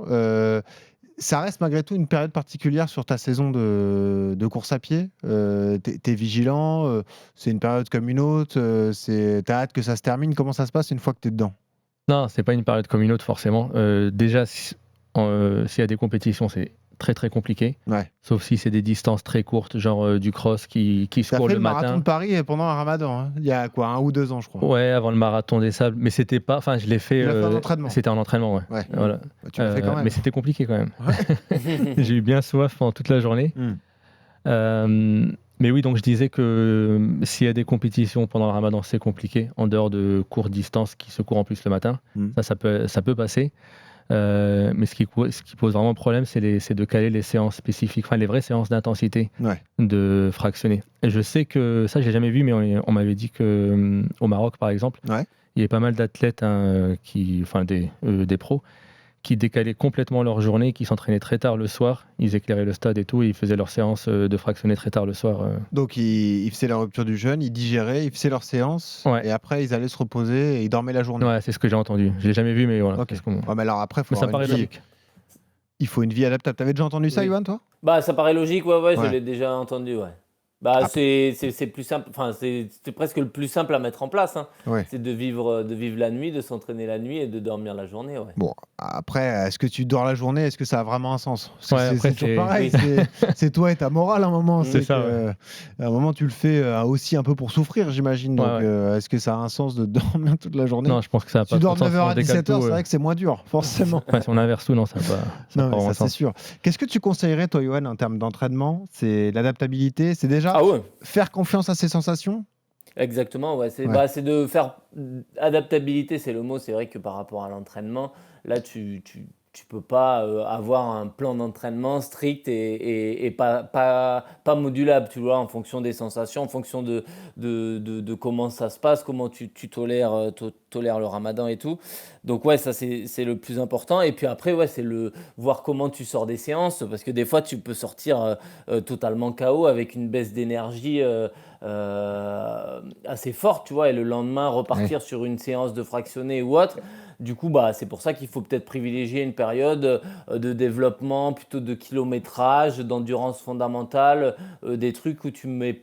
Ça reste malgré tout une période particulière sur ta saison de course à pied. T'es vigilant. C'est une période comme une autre. T'as hâte que ça se termine. Comment ça se passe une fois que t'es dedans? Non, c'est pas une période comme une autre, forcément. Déjà, s'il y a des compétitions, c'est très très compliqué. Ouais. Sauf si c'est des distances très courtes, genre du cross qui se T'as court fait le le marathon matin. de Paris pendant un ramadan, hein, il y a quoi, 1 ou 2 ans, je crois. Ouais, avant le marathon des sables. Mais c'était pas. Enfin, je l'ai fait. Tu l'as fait en entraînement. C'était en entraînement, ouais. Ouais. Voilà. Tu l'as fait quand même. Mais c'était compliqué quand même. J'ai eu bien soif pendant toute la journée. Mais oui, donc je disais que s'il y a des compétitions pendant le ramadan, c'est compliqué, en dehors de courtes distances qui se courent en plus le matin. Ça peut passer. Mais ce qui pose vraiment problème, c'est de caler les séances spécifiques, enfin les vraies séances d'intensité, de fractionner. Et je sais que ça, j'ai jamais vu, mais on m'avait dit que au Maroc, par exemple, il y avait pas mal d'athlètes, des pros, qui décalaient complètement leur journée, qui s'entraînaient très tard le soir. Ils éclairaient le stade et tout, et ils faisaient leurs séances de fractionner très tard le soir. Donc ils faisaient la rupture du jeûne, ils digéraient, ils faisaient leur séance, et après ils allaient se reposer et ils dormaient la journée. Ouais, c'est ce que j'ai entendu. Je l'ai jamais vu, mais voilà. Okay. Mais alors après, ça paraît logique. Il faut une vie adaptable. T'avais déjà entendu ça, Yohan, toi? Bah, ça paraît logique, ouais. Je l'ai déjà entendu, ouais. Bah, c'est plus simple, enfin, c'est presque le plus simple à mettre en place. Hein. C'est de vivre la nuit, de s'entraîner la nuit et de dormir la journée. Ouais. Bon, après, est-ce que tu dors la journée? Est-ce que ça a vraiment un sens? Après, c'est toujours pareil. C'est toi et ta morale à un moment. C'est ça. À un moment, tu le fais aussi un peu pour souffrir, j'imagine. Donc, est-ce que ça a un sens de dormir toute la journée? Non, je pense que ça a pas tu de sens. Tu dors 9h à 17h, c'est vrai que c'est moins dur, forcément. Si on inverse tout, non, ça n'a pas ça c'est sûr. Qu'est-ce que tu conseillerais, toi, Yohan, en termes d'entraînement? C'est l'adaptabilité? C'est déjà faire confiance à ses sensations? Exactement, ouais. C'est de faire adaptabilité, c'est le mot. C'est vrai que par rapport à l'entraînement, là, tu peux pas avoir un plan d'entraînement strict et pas modulable, tu vois, en fonction des sensations, en fonction de comment ça se passe, comment tu tolères le ramadan et tout. Donc ouais, ça c'est le plus important. Et puis après, ouais, c'est voir comment tu sors des séances, parce que des fois, tu peux sortir totalement KO avec une baisse d'énergie assez forte, tu vois, et le lendemain repartir sur une séance de fractionné ou autre. Du coup, c'est pour ça qu'il faut peut-être privilégier une période de développement, plutôt de kilométrage, d'endurance fondamentale, des trucs où tu mets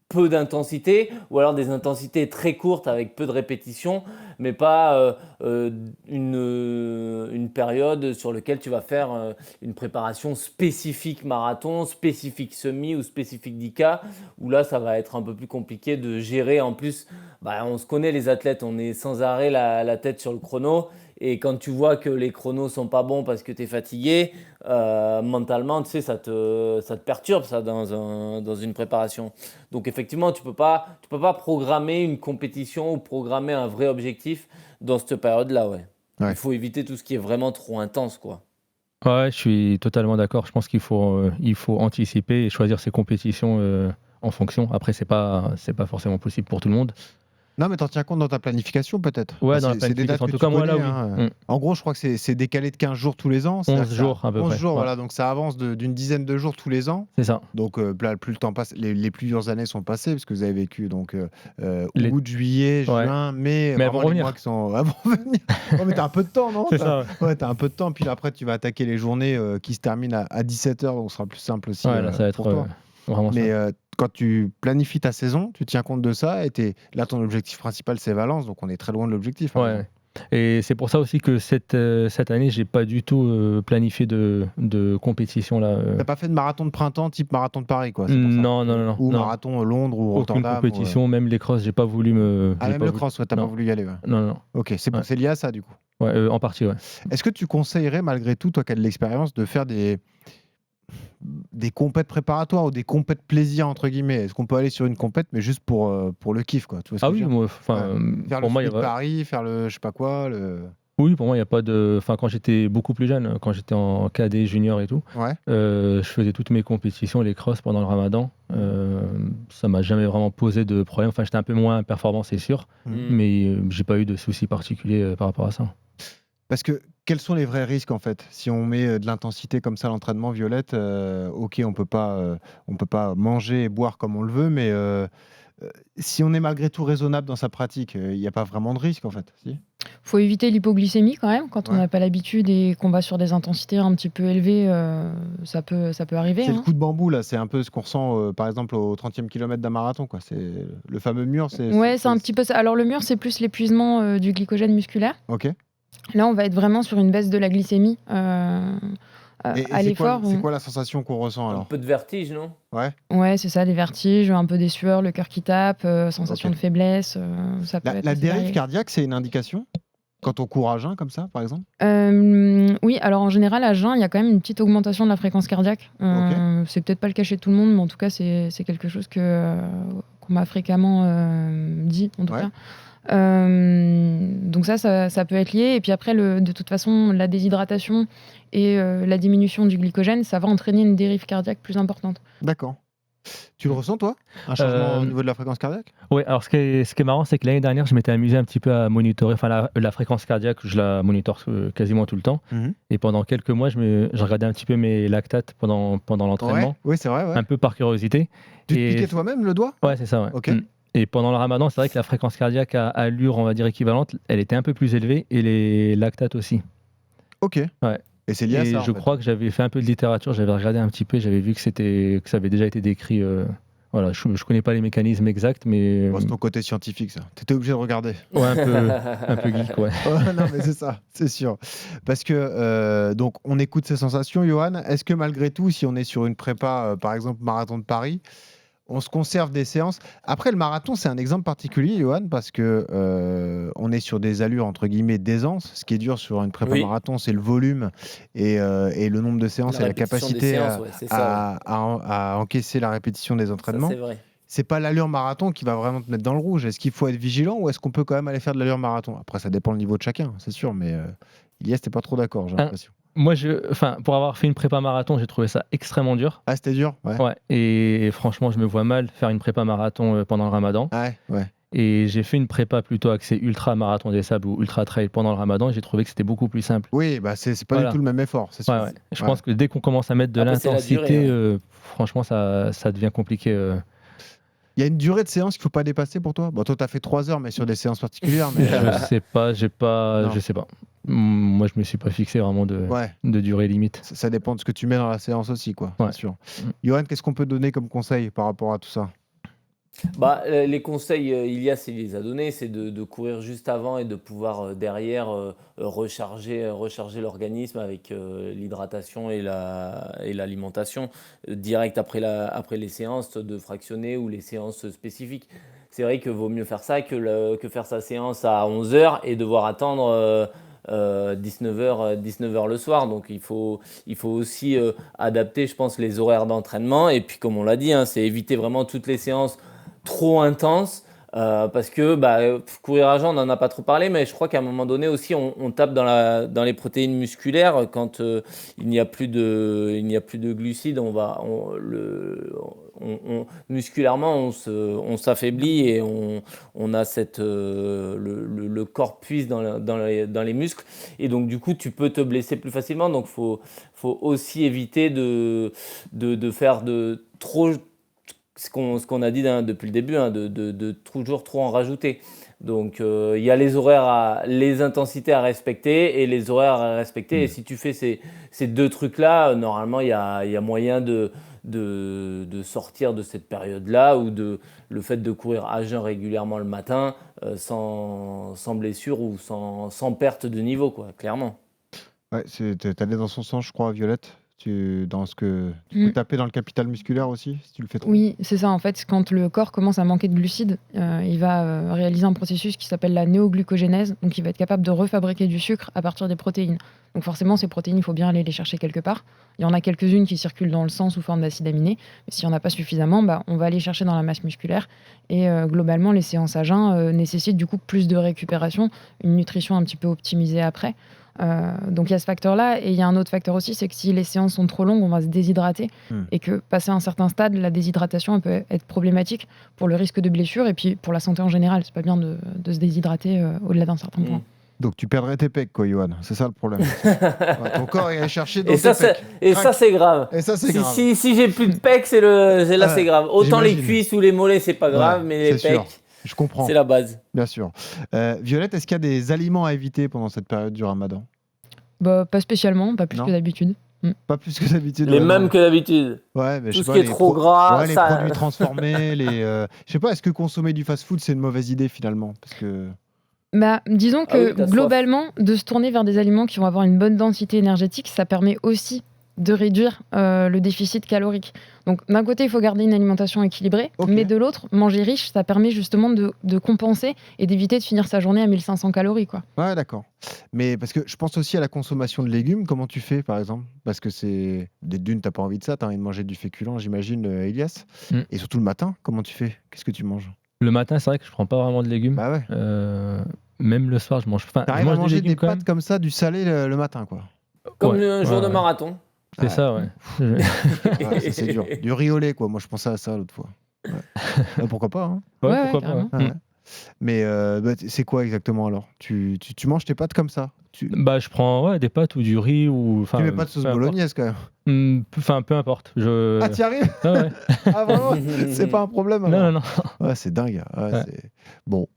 peu d'intensité, ou alors des intensités très courtes avec peu de répétitions, mais pas une période sur laquelle tu vas faire une préparation spécifique marathon, spécifique semi ou spécifique 10K, où là ça va être un peu plus compliqué de gérer. En plus, on se connaît les athlètes, on est sans arrêt la tête sur le chrono. Et quand tu vois que les chronos sont pas bons parce que tu es fatigué, mentalement, tu sais, ça te perturbe ça dans une préparation. Donc effectivement, tu peux pas programmer une compétition ou programmer un vrai objectif dans cette période-là, ouais. Il faut éviter tout ce qui est vraiment trop intense, quoi. Ouais, je suis totalement d'accord. Je pense qu'il faut anticiper et choisir ses compétitions en fonction. Après, c'est pas forcément possible pour tout le monde. Non, mais t'en tiens compte dans ta planification, peut-être? Ouais, dans la planification. En tout cas, moi, là, oui. En gros, je crois que c'est décalé de 15 jours tous les ans. 11 jours, à peu près. 11 jours, voilà. Donc, ça avance d'une dizaine de jours tous les ans. C'est ça. Donc, là, plus le temps passe, les plusieurs années sont passées, parce que vous avez vécu donc août, juillet, juin, mai. Mais elles vont revenir. Oh, mais t'as un peu de temps, non? C'est ça. Ouais, t'as un peu de temps. Puis après, tu vas attaquer les journées qui se terminent à 17h, donc ce sera plus simple aussi. Ouais, là, ça va être vraiment mais ça. Quand tu planifies ta saison, tu tiens compte de ça et là ton objectif principal c'est Valence, donc on est très loin de l'objectif. Ouais. Et c'est pour ça aussi que cette année, j'ai pas du tout planifié de compétition là. T'as pas fait de marathon de printemps type marathon de Paris, quoi, c'est pour ça. Non, non, non, non, Ou non. marathon Londres ou Aucune Rotterdam. compétition, même les crosses, j'ai pas voulu me. Ah, j'ai même pas le voulu- cross, ouais, t'as pas Non, voulu y aller. Ouais. non, non. Ok, c'est Ouais. c'est lié à ça du coup. Ouais, en partie, ouais. Est-ce que tu conseillerais malgré tout, toi qui as de l'expérience, de faire des compètes préparatoires ou des compètes plaisir entre guillemets? Est-ce qu'on peut aller sur une compète mais juste pour le kiff, quoi? Tu vois ce Ah que je oui, veux dire? moi, enfin, Faire le pour moi, il y Speed a. Paris, faire le je sais pas quoi, le. Oui, pour moi, il y a pas de. Enfin, quand j'étais beaucoup plus jeune, quand j'étais en cadet, junior et tout, Ouais. je faisais toutes mes compétitions, les crosses pendant le Ramadan. Ça m'a jamais vraiment posé de problème. Enfin, j'étais un peu moins performant, c'est sûr, mais j'ai pas eu de soucis particuliers par rapport à ça. Parce que quels sont les vrais risques en fait? Si on met de l'intensité comme ça à l'entraînement, Violette, ok, on peut pas manger et boire comme on le veut, mais si on est malgré tout raisonnable dans sa pratique, il n'y a pas vraiment de risque en fait. Si. Faut éviter l'hypoglycémie quand même quand on Ouais. n'a pas l'habitude et qu'on va sur des intensités un petit peu élevées, ça peut arriver, C'est le hein. coup de bambou là, c'est un peu ce qu'on ressent par exemple au 30e kilomètre d'un marathon, quoi. C'est le fameux mur, Ouais, c'est un petit peu ça. Alors le mur, c'est plus l'épuisement, du glycogène musculaire. Ok. Là, on va être vraiment sur une baisse de la glycémie, Et à c'est quoi, l'effort. c'est quoi la sensation qu'on ressent Un alors? peu de vertige, non? Ouais. Ouais, c'est ça, des vertiges, un peu des sueurs, le cœur qui tape, sensation Ok. de faiblesse, ça peut être La assez dérive varié. cardiaque, c'est une indication quand on court à jeun comme ça, par exemple? Oui, alors en général, à jeun, il y a quand même une petite augmentation de la fréquence cardiaque. C'est peut-être pas le cas chez tout le monde, mais en tout cas, c'est quelque chose qu'on m'a fréquemment dit, en tout Ouais. cas. Donc ça peut être lié. Et puis après, de toute façon, la déshydratation et la diminution du glycogène, ça va entraîner une dérive cardiaque plus importante. D'accord. Tu le ressens toi? Un changement au Euh, niveau de la fréquence cardiaque? Ouais, alors ce qui est marrant, c'est que l'année dernière, je m'étais amusé un petit peu à monitorer, enfin la fréquence cardiaque, je la monitore quasiment tout le temps. Mhm. Et pendant quelques mois, je regardais un petit peu mes lactates pendant l'entraînement, Oui, c'est vrai, ouais. un peu par curiosité. Tu te Et piquais toi-même le doigt? ouais, c'est ça, ouais. Ok. Et pendant le Ramadan, c'est vrai que la fréquence cardiaque à allure, on va dire équivalente, elle était un peu plus élevée et les lactates aussi. Ok. Ouais. Et c'est lié à Et ça. je crois que j'avais fait un peu de littérature, j'avais regardé un petit peu, et j'avais vu que ça avait déjà été décrit. Voilà, je connais pas les mécanismes exacts, mais C'est ton côté scientifique, ça. T'étais obligé de regarder. ouais, un peu geek, ouais. Ouais, non, mais c'est ça, c'est sûr. Parce que, donc, on écoute ces sensations, Johan. Est-ce que malgré tout, si on est sur une prépa, par exemple, marathon de Paris, on se conserve des séances? Après, le marathon, c'est un exemple particulier, Johan, parce que on est sur des allures, entre guillemets, d'aisance. Ce qui est dur sur une prépa Oui. marathon, c'est le volume et le nombre de séances et la répétition des capacité séances, ouais, c'est ça, à encaisser la répétition des Ça, entraînements. c'est vrai. C'est pas l'allure marathon qui va vraiment te mettre dans le rouge. Est-ce qu'il faut être vigilant ou est-ce qu'on peut quand même aller faire de l'allure marathon? Après, ça dépend le niveau de chacun, c'est sûr, mais Ilias, t'es pas trop d'accord, j'ai l'impression. Moi, pour avoir fait une prépa marathon, j'ai trouvé ça extrêmement dur. Ah, c'était dur? Ouais. Ouais. Et franchement, je me vois mal faire une prépa marathon pendant le Ramadan. Ouais, ouais. Et j'ai fait une prépa plutôt axée ultra marathon des sables ou ultra trail pendant le Ramadan et j'ai trouvé que c'était beaucoup plus simple. Oui, bah c'est pas Voilà. du tout le même effort, c'est sûr. Ouais, ouais. Je Ouais. pense que dès qu'on commence à mettre de Après, c'est la l'intensité, durée, franchement, ça devient compliqué. Il y a une durée de séance qu'il faut pas dépasser pour toi? Bon, toi, tu as fait 3 heures, mais sur des séances particulières. Mais, Je sais pas, Non. je sais pas. Moi, je me suis pas fixé vraiment ouais, de durée limite. ça dépend de ce que tu mets dans la séance aussi, quoi. Ouais. C'est sûr. Johan, qu'est-ce qu'on peut donner comme conseil par rapport à tout ça? Bah, les conseils, Ilias, il les a donnés, c'est de courir juste avant et de pouvoir derrière recharger l'organisme avec l'hydratation et l'alimentation direct après les séances, de fractionner ou les séances spécifiques. C'est vrai que vaut mieux faire ça que faire sa séance à 11 heures et devoir attendre 19h le soir. Donc il faut aussi adapter, je pense, les horaires d'entraînement. Et puis comme on l'a dit, hein, c'est éviter vraiment toutes les séances trop intense parce que courir à jeun, on n'en a pas trop parlé, mais je crois qu'à un moment donné aussi, on tape dans les protéines musculaires quand il n'y a plus de glucides. Musculairement, on s'affaiblit et on a le corps puise dans les muscles. Et donc, du coup, tu peux te blesser plus facilement. Donc, faut aussi éviter de faire trop ce qu'on a dit depuis le début, de toujours trop en rajouter. Donc, il y a les intensités à respecter et les horaires à respecter. Et si tu fais ces deux trucs-là, normalement, il y a moyen de sortir de cette période-là ou le fait de courir à jeun régulièrement le matin sans blessure ou sans perte de niveau, quoi, clairement. Ouais, t'allais dans son sens, je crois, Violette. Tu peux taper dans le capital musculaire aussi, si tu le fais trop. Oui, c'est ça. En fait, quand le corps commence à manquer de glucides, il va réaliser un processus qui s'appelle la néoglucogénèse. Donc, il va être capable de refabriquer du sucre à partir des protéines. Donc, forcément, ces protéines, il faut bien aller les chercher quelque part. Il y en a quelques-unes qui circulent dans le sang sous forme d'acides aminés. Mais s'il n'y en a pas suffisamment, on va aller chercher dans la masse musculaire. Et globalement, les séances à jeun nécessitent du coup plus de récupération, une nutrition un petit peu optimisée après. Donc il y a ce facteur-là, et il y a un autre facteur aussi, c'est que si les séances sont trop longues, on va se déshydrater, et que passé un certain stade, la déshydratation elle peut être problématique pour le risque de blessure et puis pour la santé en général. C'est pas bien de se déshydrater au-delà d'un certain point. Donc tu perdrais tes pecs, quoi, Johan. C'est ça le problème. Ouais, ton corps est allé chercher dans tes pecs. Ça, c'est grave. Et ça, c'est grave. Si j'ai plus de pecs, c'est grave. Autant les cuisses ou les mollets, c'est pas grave, mais les pecs, sûr. Je comprends. c'est la base. Bien sûr. Violette, est-ce qu'il y a des aliments à éviter pendant cette période du ramadan ? Pas spécialement, pas plus que d'habitude. Pas plus que d'habitude. Les mêmes que d'habitude. Ouais, mais tout ce qui est trop gras, les produits transformés, je sais pas, est-ce que consommer du fast-food, c'est une mauvaise idée finalement ? Parce que... disons que globalement, de se tourner vers des aliments qui vont avoir une bonne densité énergétique, ça permet aussi de réduire le déficit calorique. Donc d'un côté, il faut garder une alimentation équilibrée, mais de l'autre, manger riche, ça permet justement de compenser et d'éviter de finir sa journée à 1500 calories, quoi. Ouais, d'accord. Mais parce que je pense aussi à la consommation de légumes. Comment tu fais, par exemple ? Parce que t'as pas envie de ça, t'as envie de manger du féculent, j'imagine, Elias. Et surtout le matin, comment tu fais ? Qu'est-ce que tu manges ? Le matin, c'est vrai que je prends pas vraiment de légumes. Bah ouais. Même le soir, je mange. T'arrives à manger des pâtes comme ça, du salé le matin, quoi. Comme un jour de marathon. C'est ça, ouais. Ça, c'est dur. Du riz au lait, quoi. Moi, je pensais à ça l'autre fois. Ouais. Pourquoi pas, hein. Pourquoi pas. Ouais. Mais c'est quoi exactement alors ? Tu manges tes pâtes comme ça ? Je prends des pâtes ou du riz ou. Tu mets pas de sauce bolognaise quand même. Peu importe. Ah, t'y arrives ? Ah ouais. Ah vraiment ? C'est pas un problème alors ? Non. Ouais, c'est dingue. Ouais. Bon.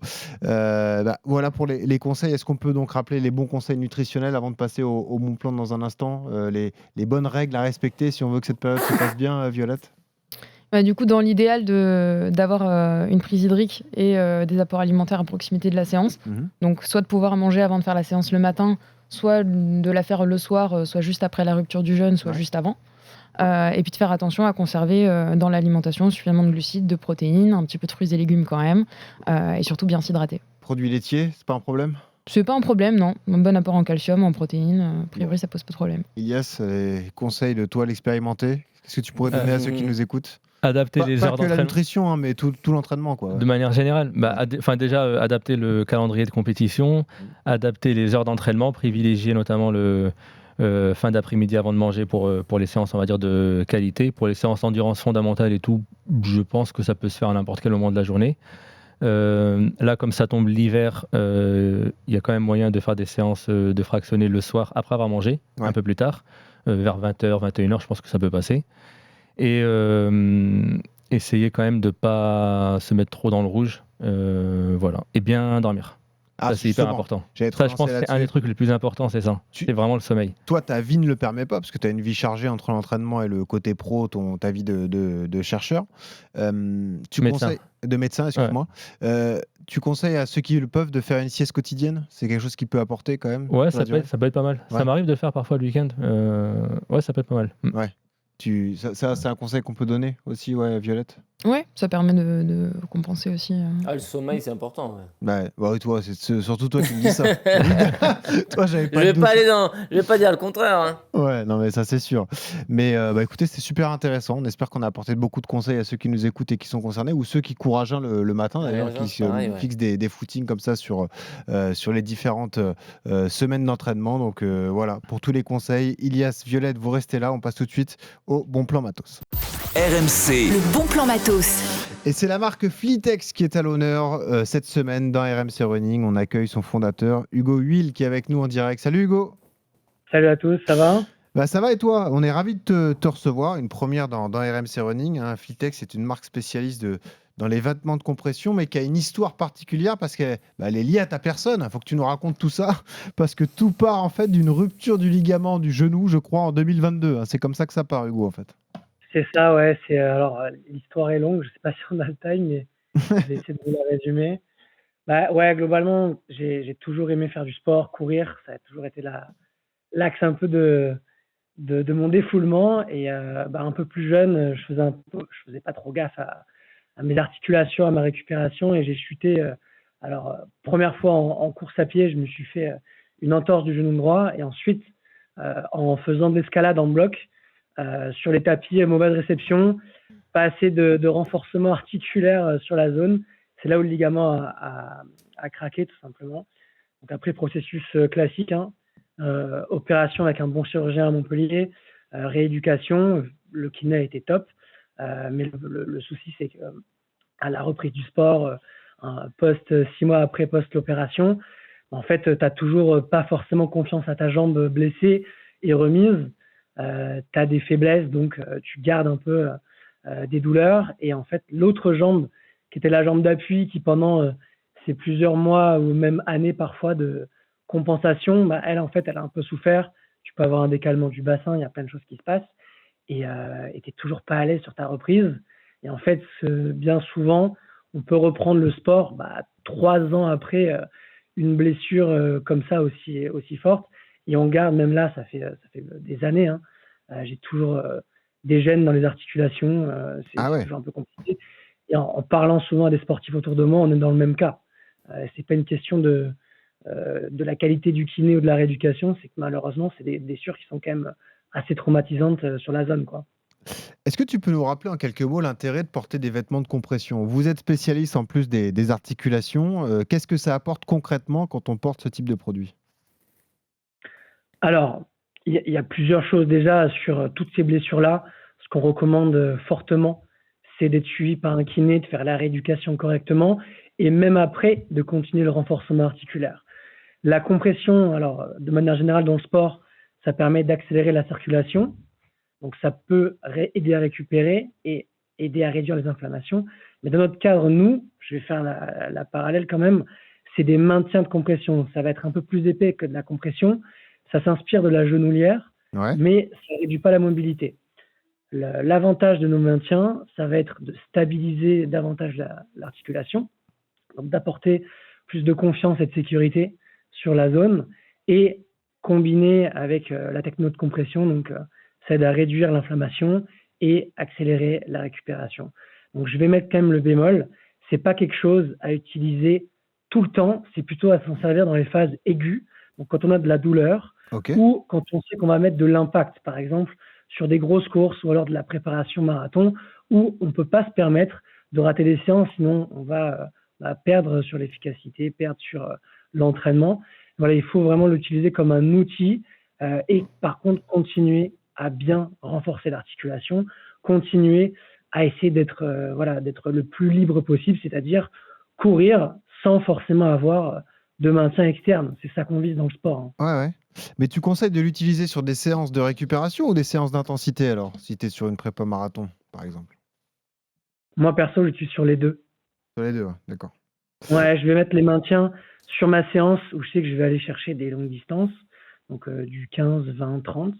Voilà pour les conseils. Est-ce qu'on peut donc rappeler les bons conseils nutritionnels avant de passer au bon plan dans un instant ? Les bonnes règles à respecter si on veut que cette période se passe bien, Violette ? Du coup, dans l'idéal d'avoir une prise hydrique et des apports alimentaires à proximité de la séance. Donc, soit de pouvoir manger avant de faire la séance le matin, soit de la faire le soir, soit juste après la rupture du jeûne, soit juste avant. Et puis de faire attention à conserver dans l'alimentation suffisamment de glucides, de protéines, un petit peu de fruits et légumes quand même, et surtout bien s'hydrater. Produits laitiers, c'est pas un problème ? C'est pas un problème, non. Un bon apport en calcium, en protéines, a priori, ça pose pas de problème. Elias, conseil de toi l'expérimenter. Qu'est-ce que tu pourrais donner à ceux qui nous écoutent ? Adapter les heures d'entraînement. Pas que la nutrition, mais tout l'entraînement, quoi. De manière générale, déjà adapter le calendrier de compétition, adapter les heures d'entraînement, privilégier notamment le fin d'après-midi avant de manger pour les séances, on va dire, de qualité. Pour les séances d'endurance fondamentale et tout, je pense que ça peut se faire à n'importe quel moment de la journée. Là, comme ça tombe l'hiver, il y a quand même moyen de faire des séances de fractionner le soir après avoir mangé, un peu plus tard, vers 20h, 21h, je pense que ça peut passer. Et essayer quand même de ne pas se mettre trop dans le rouge, voilà. Et bien dormir. Ça, c'est hyper important. Ça, je pense que c'est un des trucs les plus importants, c'est ça. C'est vraiment le sommeil. Toi, ta vie ne le permet pas, parce que tu as une vie chargée entre l'entraînement et le côté pro, ta vie de chercheur. De médecin, excuse-moi. Tu conseilles à ceux qui le peuvent de faire une sieste quotidienne ? C'est quelque chose qui peut apporter quand même ? Ouais, ça peut être pas mal. Ouais. Ça m'arrive de faire parfois le week-end. Ouais, ça peut être pas mal. Ouais. Ça, c'est un conseil qu'on peut donner aussi, Violette ? Ouais, ça permet de compenser aussi. Le sommeil, c'est important. Toi, c'est surtout toi qui me dis ça. Toi, j'avais pas. Je vais pas dire le contraire. Hein. Ouais, non, mais ça, c'est sûr. Mais écoutez, c'était super intéressant. On espère qu'on a apporté beaucoup de conseils à ceux qui nous écoutent et qui sont concernés, ou ceux qui courent à jeun le matin, d'ailleurs, qui fixent des footings comme ça sur les différentes semaines d'entraînement. Donc voilà, pour tous les conseils, Elias, Violette, vous restez là. On passe tout de suite au bon plan matos. RMC. Le bon plan matos. Et c'est la marque Fleetex qui est à l'honneur cette semaine dans RMC Running. On accueille son fondateur, Hugo Huil, qui est avec nous en direct. Salut Hugo. Salut à tous, ça va ? Bah, ça va et toi? On est ravis de te recevoir, une première dans RMC Running, hein. Flytex est une marque spécialiste dans les vêtements de compression, mais qui a une histoire particulière parce qu'elle elle est liée à ta personne. Il faut que tu nous racontes tout ça, parce que tout part en fait d'une rupture du ligament du genou, je crois, en 2022, hein. C'est comme ça que ça part, Hugo, en fait. C'est ça, ouais. L'histoire est longue. Je sais pas si on a le time, mais je vais essayer de vous la résumer. Bah ouais, globalement, j'ai toujours aimé faire du sport, courir. Ça a toujours été l'axe un peu de mon défoulement. Et un peu plus jeune, je faisais pas trop gaffe à mes articulations, à ma récupération, et j'ai chuté. Première fois en course à pied, je me suis fait une entorse du genou droit, et ensuite, en faisant de l'escalade en bloc, sur les tapis, mauvaise réception, pas assez de renforcement articulaire sur la zone. C'est là où le ligament a craqué, tout simplement. Donc après, processus classique, hein, opération avec un bon chirurgien à Montpellier, rééducation, le kiné a été top. Mais le souci, c'est qu'à la reprise du sport, 6 mois après post-l'opération, en fait, tu n'as toujours pas forcément confiance à ta jambe blessée et remise. Tu as des faiblesses, donc tu gardes un peu des douleurs. Et en fait, l'autre jambe, qui était la jambe d'appui, qui pendant ces plusieurs mois ou même années parfois de compensation, elle, en fait, elle a un peu souffert. Tu peux avoir un décalement du bassin, il y a plein de choses qui se passent. Et tu n'es toujours pas à l'aise sur ta reprise. Et en fait, bien souvent, on peut reprendre le sport 3 ans après une blessure comme ça aussi forte. Et on garde, même là, ça fait des années, hein. J'ai toujours des gènes dans les articulations. Ah C'est ouais. toujours un peu compliqué. Et en parlant souvent à des sportifs autour de moi, on est dans le même cas. C'est pas une question de la qualité du kiné ou de la rééducation, c'est que malheureusement, c'est des blessures qui sont quand même assez traumatisantes sur la zone, quoi. Est-ce que tu peux nous rappeler en quelques mots l'intérêt de porter des vêtements de compression? Vous êtes spécialiste en plus des articulations. Qu'est-ce que ça apporte concrètement quand on porte ce type de produit? Alors, il y a plusieurs choses déjà sur toutes ces blessures-là. Ce qu'on recommande fortement, c'est d'être suivi par un kiné, de faire la rééducation correctement et même après, de continuer le renforcement articulaire. La compression, alors de manière générale dans le sport, ça permet d'accélérer la circulation. Donc ça peut aider à récupérer et aider à réduire les inflammations. Mais dans notre cadre, nous, je vais faire la parallèle quand même, c'est des maintiens de compression. Ça va être un peu plus épais que de la compression. Ça s'inspire de la genoulière, Ouais. mais ça ne réduit pas la mobilité. L'avantage de nos maintiens, ça va être de stabiliser davantage l'articulation, donc d'apporter plus de confiance et de sécurité sur la zone, et combiné avec la techno de compression, donc ça aide à réduire l'inflammation et accélérer la récupération. Donc je vais mettre quand même le bémol, c'est pas quelque chose à utiliser tout le temps, c'est plutôt à s'en servir dans les phases aiguës, donc quand on a de la douleur, Ok. ou quand on sait qu'on va mettre de l'impact, par exemple sur des grosses courses ou alors de la préparation marathon, où on ne peut pas se permettre de rater des séances, sinon on va perdre sur l'efficacité, perdre sur l'entraînement. Voilà, il faut vraiment l'utiliser comme un outil et par contre continuer à bien renforcer l'articulation, continuer à essayer d'être d'être le plus libre possible, c'est-à-dire courir sans forcément avoir de maintien externe. C'est ça qu'on vise dans le sport, hein. Ouais, ouais. Mais tu conseilles de l'utiliser sur des séances de récupération ou des séances d'intensité alors, si tu es sur une prépa marathon, par exemple? Moi, perso, j'utilise sur les deux. Sur les deux, ouais, d'accord. Ouais, je vais mettre les maintiens sur ma séance où je sais que je vais aller chercher des longues distances, donc du 15, 20, 30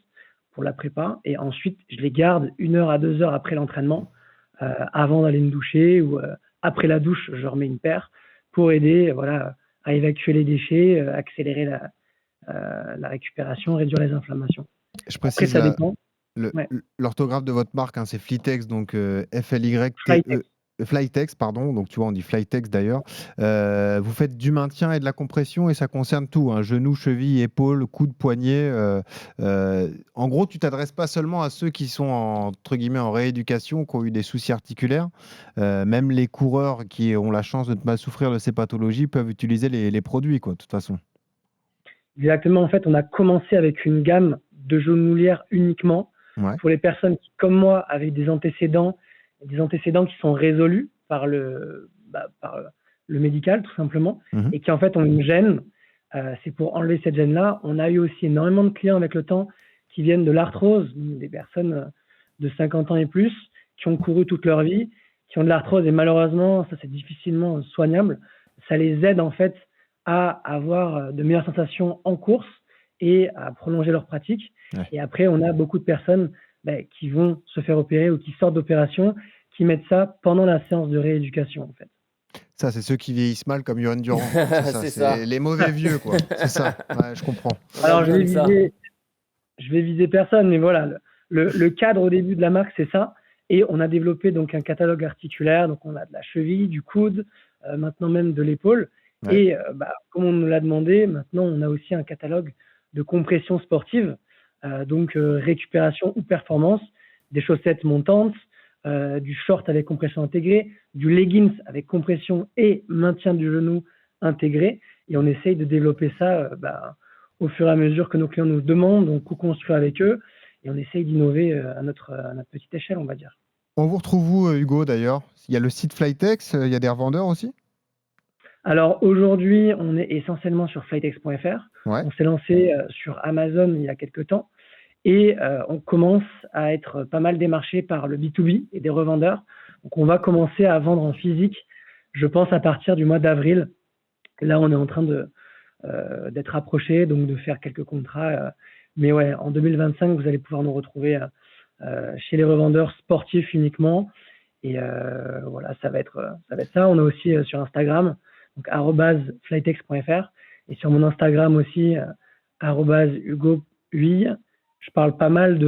pour la prépa. Et ensuite, je les garde 1 heure à 2 heures après l'entraînement, avant d'aller me doucher ou après la douche, je remets une paire pour aider à évacuer les déchets, accélérer la récupération, réduire les inflammations. Je Après, précise ça dépend. Ouais. l'orthographe de votre marque, hein, c'est Flytex, donc F-L-Y-T-E. Flytex. Flytex, pardon, donc tu vois, on dit Flytex d'ailleurs. Vous faites du maintien et de la compression et ça concerne tout, hein, genoux, chevilles, épaules, coudes, poignets. En gros, tu t'adresses pas seulement à ceux qui sont entre guillemets en rééducation, qui ont eu des soucis articulaires. Même les coureurs qui ont la chance de ne pas souffrir de ces pathologies peuvent utiliser les produits, quoi, de toute façon. Exactement. En fait, on a commencé avec une gamme de genoulières uniquement Ouais. pour les personnes qui, comme moi, avaient des antécédents qui sont résolus par par le médical, tout simplement, Mhm. et qui en fait ont une gêne. C'est pour enlever cette gêne-là. On a eu aussi énormément de clients avec le temps qui viennent de l'arthrose, des personnes de 50 ans et plus, qui ont couru toute leur vie, qui ont de l'arthrose et malheureusement, ça c'est difficilement soignable. Ça les aide en fait à avoir de meilleures sensations en course et à prolonger leur pratique. Ouais. Et après, on a beaucoup de personnes qui vont se faire opérer ou qui sortent d'opération, qui mettent ça pendant la séance de rééducation en fait. Ça, c'est ceux qui vieillissent mal comme Johan Durand. C'est ça, C'est c'est ça. les mauvais vieux, quoi. C'est ça. Ouais, je comprends. On a Alors, besoin de ça. je vais viser personne, mais voilà, le cadre au début de la marque, c'est ça. Et on a développé donc un catalogue articulaire. Donc, on a de la cheville, du coude, maintenant même de l'épaule. Ouais. Et comme on nous l'a demandé, maintenant, on a aussi un catalogue de compression sportive, donc récupération ou performance, des chaussettes montantes, du short avec compression intégrée, du leggings avec compression et maintien du genou intégré. Et on essaye de développer ça au fur et à mesure que nos clients nous demandent, on co-construit avec eux et on essaye d'innover à notre petite échelle, on va dire. On vous retrouve où, Hugo, d'ailleurs? Il y a le site Flytex, il y a des revendeurs aussi? Alors aujourd'hui, on est essentiellement sur flytex.fr. Ouais. On s'est lancé sur Amazon il y a quelques temps et on commence à être pas mal démarché par le B2B et des revendeurs. Donc on va commencer à vendre en physique, je pense à partir du mois d'avril. Là, on est en train d'être approché, donc de faire quelques contrats. Mais ouais, en 2025, vous allez pouvoir nous retrouver chez les revendeurs sportifs uniquement. Et voilà, ça va être ça. On est aussi sur Instagram, donc @flytex.fr. Et sur mon Instagram aussi, @Hugo Huille. Je parle pas mal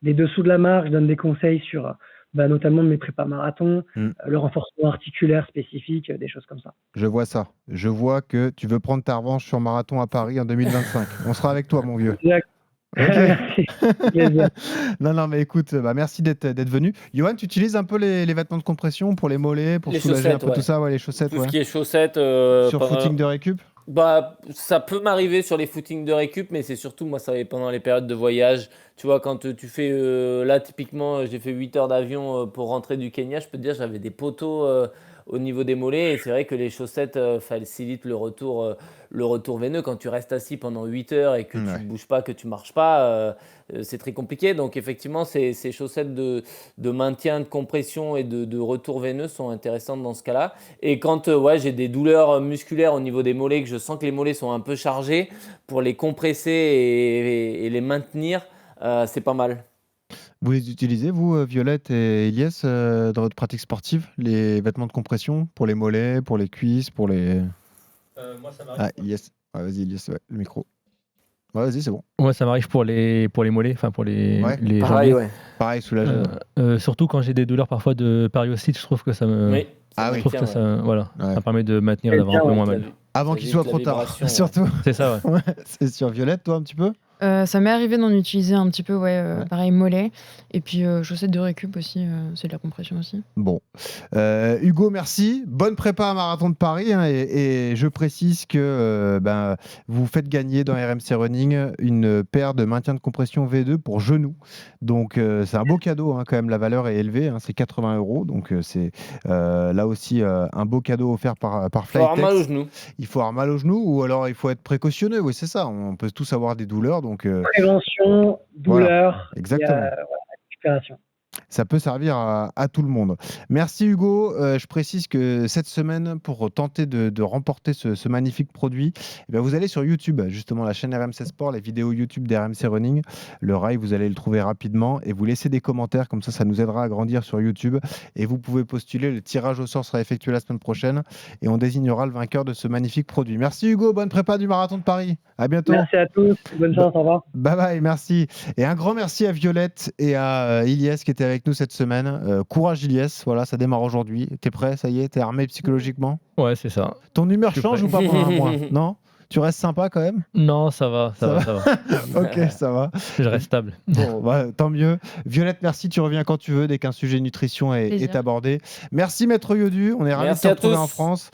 des dessous de la marque, je donne des conseils sur notamment de mes prépas marathons, le renforcement articulaire spécifique, des choses comme ça. Je vois ça. Je vois que tu veux prendre ta revanche sur Marathon à Paris en 2025. On sera avec toi, mon vieux. Exact. Ok. Merci. Plaisir. Non, mais écoute, merci d'être venu. Johan, tu utilises un peu les vêtements de compression pour les mollets, pour Les soulager un chaussettes, peu ouais. tout ça, les chaussettes, Tout ce qui est chaussettes. sur footing de récup? Ça peut m'arriver sur les footings de récup, mais c'est surtout, moi, ça va être pendant les périodes de voyage. Tu vois, quand tu fais, là, typiquement, j'ai fait 8 heures d'avion pour rentrer du Kenya, je peux te dire, j'avais des poteaux au niveau des mollets. Et c'est vrai que les chaussettes facilitent le retour veineux. Quand tu restes assis pendant 8 heures et que tu ne bouges pas, que tu ne marches pas, c'est très compliqué. Donc, effectivement, ces chaussettes de maintien, de compression et de retour veineux sont intéressantes dans ce cas-là. Et quand j'ai des douleurs musculaires au niveau des mollets, que je sens que les mollets sont un peu chargés, pour les compresser et les maintenir, c'est pas mal. Vous les utilisez, vous, Violette et Elias, dans votre pratique sportive, les vêtements de compression pour les mollets, pour les cuisses, pour les... Moi, ça m'arrive. Ah, Elias. Ouais, vas-y, Elias, le micro. Ouais, vas-y, c'est bon. Ouais, ça m'arrive pour les mollets, enfin pour les Pareil, jambiers. ouais. Pareil, soulagé. Surtout quand j'ai des douleurs parfois de périostite, je trouve que ça me... Oui, Ah oui. Je trouve que ça, voilà, Ouais. ça permet de maintenir, d'avoir un peu moins mal. Avant Ça qu'il évite soit la trop tard, vibration, ouais. surtout. C'est ça, ouais. Ouais, c'est sûr. Violette, toi, un petit peu? Ça m'est arrivé d'en utiliser un petit peu, pareil, mollet. Et puis chaussettes de récup aussi, c'est de la compression aussi. Bon. Hugo, merci. Bonne prépa à Marathon de Paris. Hein, et je précise que vous faites gagner dans RMC Running une paire de maintien de compression V2 pour genoux. Donc, c'est un beau cadeau, hein, quand même. La valeur est élevée. Hein, c'est 80 €. Donc, c'est là aussi un beau cadeau offert par Faut avoir Flytex. mal aux genoux. Il faut avoir mal aux genoux ou alors il faut être précautionneux. Oui, c'est ça. On peut tous avoir des douleurs. Donc, Prévention, douleur, exactement. récupération. Ça peut servir à tout le monde. Merci Hugo. Je précise que cette semaine, pour tenter de remporter ce magnifique produit, vous allez sur YouTube, justement la chaîne RMC Sport, les vidéos YouTube d'RMC Running. Le rail, vous allez le trouver rapidement et vous laissez des commentaires, comme ça nous aidera à grandir sur YouTube. Et vous pouvez postuler, le tirage au sort sera effectué la semaine prochaine et on désignera le vainqueur de ce magnifique produit. Merci Hugo, bonne prépa du Marathon de Paris. À bientôt. Merci à tous, bonne chance, au revoir. Bye bye, merci. Et un grand merci à Violette et à Iliès qui étaient avec nous cette semaine. Courage Iliès, voilà, ça démarre aujourd'hui. T'es prêt, ça y est, t'es armé psychologiquement? Ouais, c'est ça. Ton humeur Je suis change ou prêt. pas pendant un mois? Non? Tu restes sympa quand même? Non, ça va. Ok, ça va. Je reste stable. Bon, tant mieux. Violette, merci, tu reviens quand tu veux dès qu'un sujet nutrition est Plaisir. abordé. Merci Maître Yodu, on est ravis de Merci te à retrouver tous. en France.